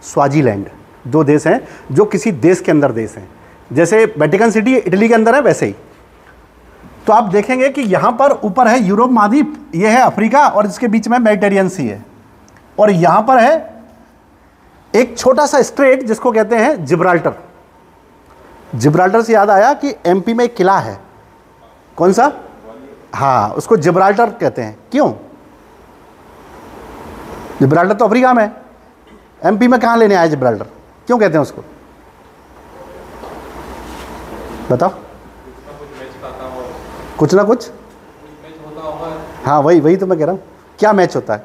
स्वाजीलैंड। 2 देश हैं जो किसी देश के अंदर देश हैं। जैसे वेटिकन सिटी इटली के अंदर है, वैसे ही। तो आप देखेंगे कि यहाँ पर ऊपर है यूरोप महाद्वीप, ये है अफ्रीका, और इसके बीच में मेडिटेरियन सी है। और यहाँ पर है एक छोटा सा स्ट्रेट जिसको कहते हैं जिब्राल्टर। जिब्राल्टर से याद आया कि एमपी में एक किला है, कौन सा? हाँ, उसको जिब्राल्टर कहते हैं। क्यों? जिब्राल्टर तो अफ्रीका में है, एमपी में कहाँ लेने आए जिब्राल्टर? क्यों कहते हैं उसको? बताओ। कुछ ना कुछ हाँ, वही तो मैं कह रहा हूँ। क्या मैच होता है?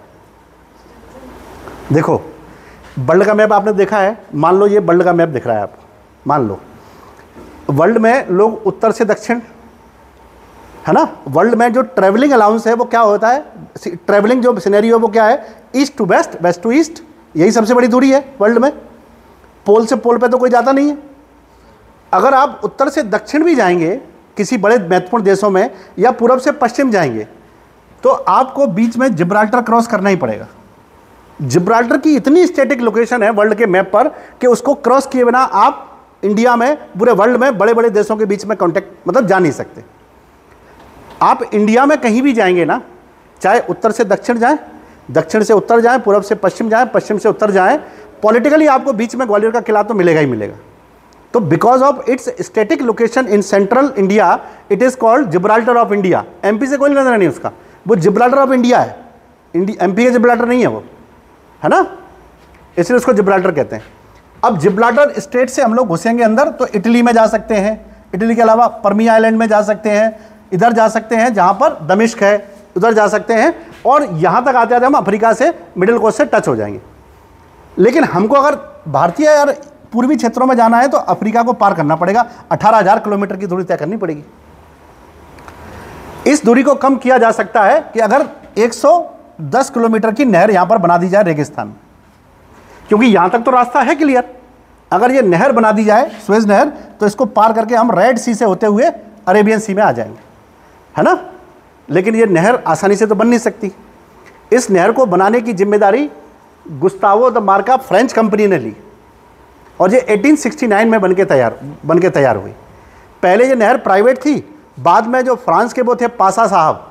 देखो, वर्ल्ड का मैप आपने देखा है। मान लो ये वर्ल्ड का मैप दिख रहा है आपको। मान लो वर्ल्ड में लोग उत्तर से दक्षिण, है ना। वर्ल्ड में जो ट्रैवलिंग अलाउंस है वो क्या होता है? ट्रैवलिंग जो सिनेरियो वो क्या है? East to west, west to east. यही सबसे बड़ी दूरी है वर्ल्ड में। पोल से पोल पे तो कोई जाता नहीं है। अगर आप उत्तर से दक्षिण भी जाएंगे किसी बड़े महत्वपूर्ण देशों में, या पूर्व से पश्चिम जाएंगे, तो आपको बीच में जिब्राल्टर क्रॉस करना ही पड़ेगा। जिब्राल्टर की इतनी स्टैटिक लोकेशन है वर्ल्ड के मैप पर कि उसको क्रॉस किए बिना आप इंडिया में, पूरे वर्ल्ड में बड़े बड़े देशों के बीच में कॉन्टेक्ट मतलब जा नहीं सकते। आप इंडिया में कहीं भी जाएंगे ना, चाहे उत्तर से दक्षिण जाएं, दक्षिण से उत्तर जाएं, पूर्व से पश्चिम जाएं, पश्चिम से उत्तर जाएं, पॉलिटिकली आपको बीच में ग्वालियर का किला तो मिलेगा ही मिलेगा। तो because of its static location in central India, it is called Gibraltar of India. MP से कोई लेना नहीं उसका, वो जिब्राल्टर ऑफ इंडिया है। एमपी का जिब्राल्टर नहीं है वो, है ना, इसलिए उसको जिब्राल्टर कहते हैं। अब जिब्राल्टर स्टेट से हम लोग घुसेंगे अंदर तो इटली में जा सकते हैं, इटली के अलावा परमी आइलैंड में जा सकते हैं, इधर जा सकते हैं जहाँ पर दमिश्क है, उधर जा सकते हैं, और यहाँ तक आते आते हम अफ्रीका से, मिडिल कोस्ट से टच हो जाएंगे। लेकिन हमको अगर भारतीय यार पूर्वी क्षेत्रों में जाना है तो अफ्रीका को पार करना पड़ेगा। 18,000 किलोमीटर की दूरी तय करनी पड़ेगी। इस दूरी को कम किया जा सकता है कि अगर 110 किलोमीटर की नहर यहां पर बना दी जाए रेगिस्तान में, क्योंकि यहां तक तो रास्ता है क्लियर। अगर ये नहर बना दी जाए, सुएज नहर, तो इसको पार करके हम रेड सी से होते हुए अरेबियन सी में आ जाएंगे, है ना। लेकिन ये नहर आसानी से तो बन नहीं सकती। इस नहर को बनाने की जिम्मेदारी गुस्तावो द मार्का फ्रेंच कंपनी ने ली, और ये 1869 में बन के तैयार हुई। पहले ये नहर प्राइवेट थी, बाद में जो फ्रांस के वो थे पासा साहब,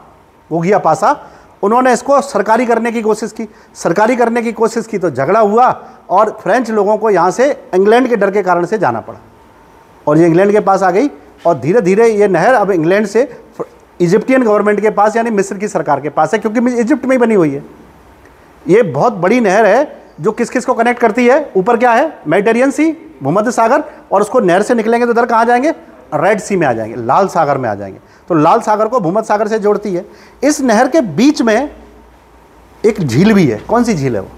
ओगिया पासा, उन्होंने इसको सरकारी करने की कोशिश की। सरकारी करने की कोशिश की तो झगड़ा हुआ, और फ्रेंच लोगों को यहाँ से इंग्लैंड के डर के कारण से जाना पड़ा, और ये इंग्लैंड के पास आ गई। और धीरे धीरे ये नहर अब इंग्लैंड से इजिप्टियन गवर्नमेंट के पास, यानी मिस्र की सरकार के पास है, क्योंकि इजिप्ट में ही बनी हुई है। ये बहुत बड़ी नहर है जो किस किस को कनेक्ट करती है। ऊपर क्या है? मेडिटेरियन सी, भूमध्य सागर, और उसको नहर से निकलेंगे तो इधर कहाँ जाएंगे? रेड सी में आ जाएंगे, लाल सागर में आ जाएंगे। तो लाल सागर को भूमध्य सागर से जोड़ती है। इस नहर के बीच में एक झील भी है। कौन सी झील है वो?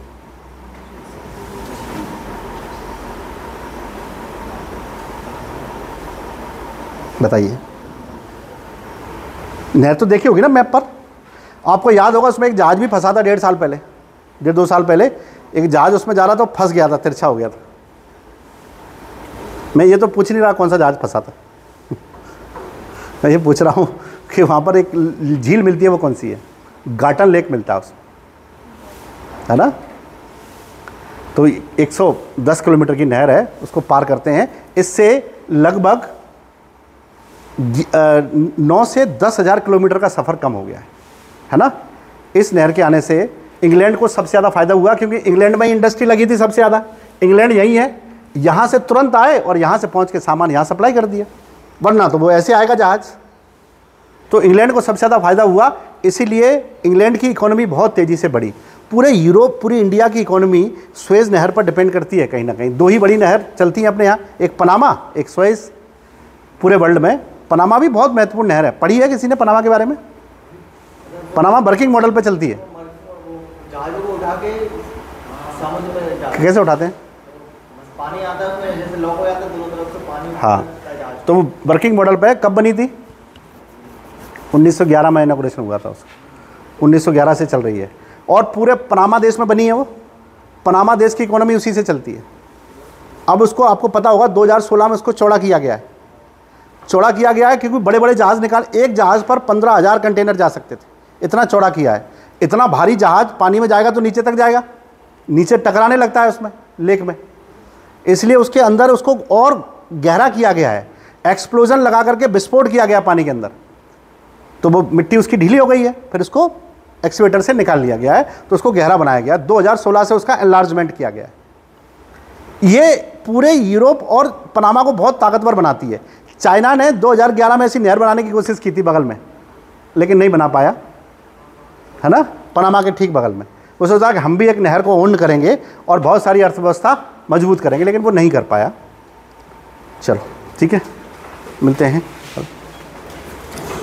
बताइए। नहर तो देखी होगी ना मैप पर, आपको याद होगा उसमें एक जहाज भी फंसा था 1.5 साल पहले, 1.5-2 साल पहले एक जहाज उसमें जा रहा था, फंस गया था, तिरछा हो गया था। मैं ये तो पूछ नहीं रहा कौन सा जहाज फंसा था मैं ये पूछ रहा हूँ कि वहाँ पर एक झील मिलती है, वो कौन सी है? गाटन लेक मिलता है उसमें, है ना। तो 110 किलोमीटर की नहर है, उसको पार करते हैं। इससे लगभग 9 से 10,000 किलोमीटर का सफ़र कम हो गया है ना। इस नहर के आने से इंग्लैंड को सबसे ज़्यादा फायदा हुआ, क्योंकि इंग्लैंड में इंडस्ट्री लगी थी सबसे ज़्यादा। इंग्लैंड यही है, यहाँ से तुरंत आए और यहाँ से पहुँच के सामान यहाँ सप्लाई कर दिया, वरना तो वो ऐसे आएगा जहाज़। तो इंग्लैंड को सबसे ज़्यादा फायदा हुआ, इसीलिए इंग्लैंड की इकोनॉमी बहुत तेज़ी से बढ़ी। पूरे यूरोप, पूरी इंडिया की इकोनॉमी स्वेज नहर पर डिपेंड करती है कहीं ना कहीं। 2 ही बड़ी नहर चलती हैं अपने यहाँ, एक पनामा, एक स्वेज। पूरे वर्ल्ड में पनामा भी बहुत महत्वपूर्ण नहर है। पढ़ी है किसी ने पनामा के बारे में? पनामा वर्किंग मॉडल पे चलती है। जहाज़ों को उठा के समुद्र में जाते हैं। कैसे उठाते हैं? पानी आता है उसमें, जैसे लॉक हो जाता है दोनों तरफ से पानी। हाँ, तो वो वर्किंग मॉडल पे कब बनी थी? 1911 में इनॉग्रेशन हुआ था उसका, 1911 से चल रही है। और पूरे पनामा देश में बनी है वो। पनामा देश की इकोनॉमी उसी से चलती है। अब उसको आपको पता होगा 2016 में उसको चौड़ा किया गया है। चौड़ा किया गया है क्योंकि बड़े बड़े जहाज़ निकाल, एक जहाज़ पर 15,000 कंटेनर जा सकते थे, इतना चौड़ा किया है। इतना भारी जहाज़ पानी में जाएगा तो नीचे तक जाएगा, नीचे टकराने लगता है उसमें, लेक में। इसलिए उसके अंदर उसको और गहरा किया गया है, एक्सप्लोजन लगा करके विस्फोट किया गया पानी के अंदर, तो वो मिट्टी उसकी ढीली हो गई है, फिर उसको एक्सवेटर से निकाल लिया गया है, तो उसको गहरा बनाया गया। 2016 से उसका एनलार्जमेंट किया गया है। ये पूरे यूरोप और पनामा को बहुत ताकतवर बनाती है। चाइना ने 2011 में ऐसी नहर बनाने की कोशिश की थी बगल में, लेकिन नहीं बना पाया, है ना, पनामा के ठीक बगल में। वो सोचा कि हम भी एक नहर को ओन करेंगे और बहुत सारी अर्थव्यवस्था मजबूत करेंगे, लेकिन वो नहीं कर पाया। चलो ठीक है, मिलते हैं।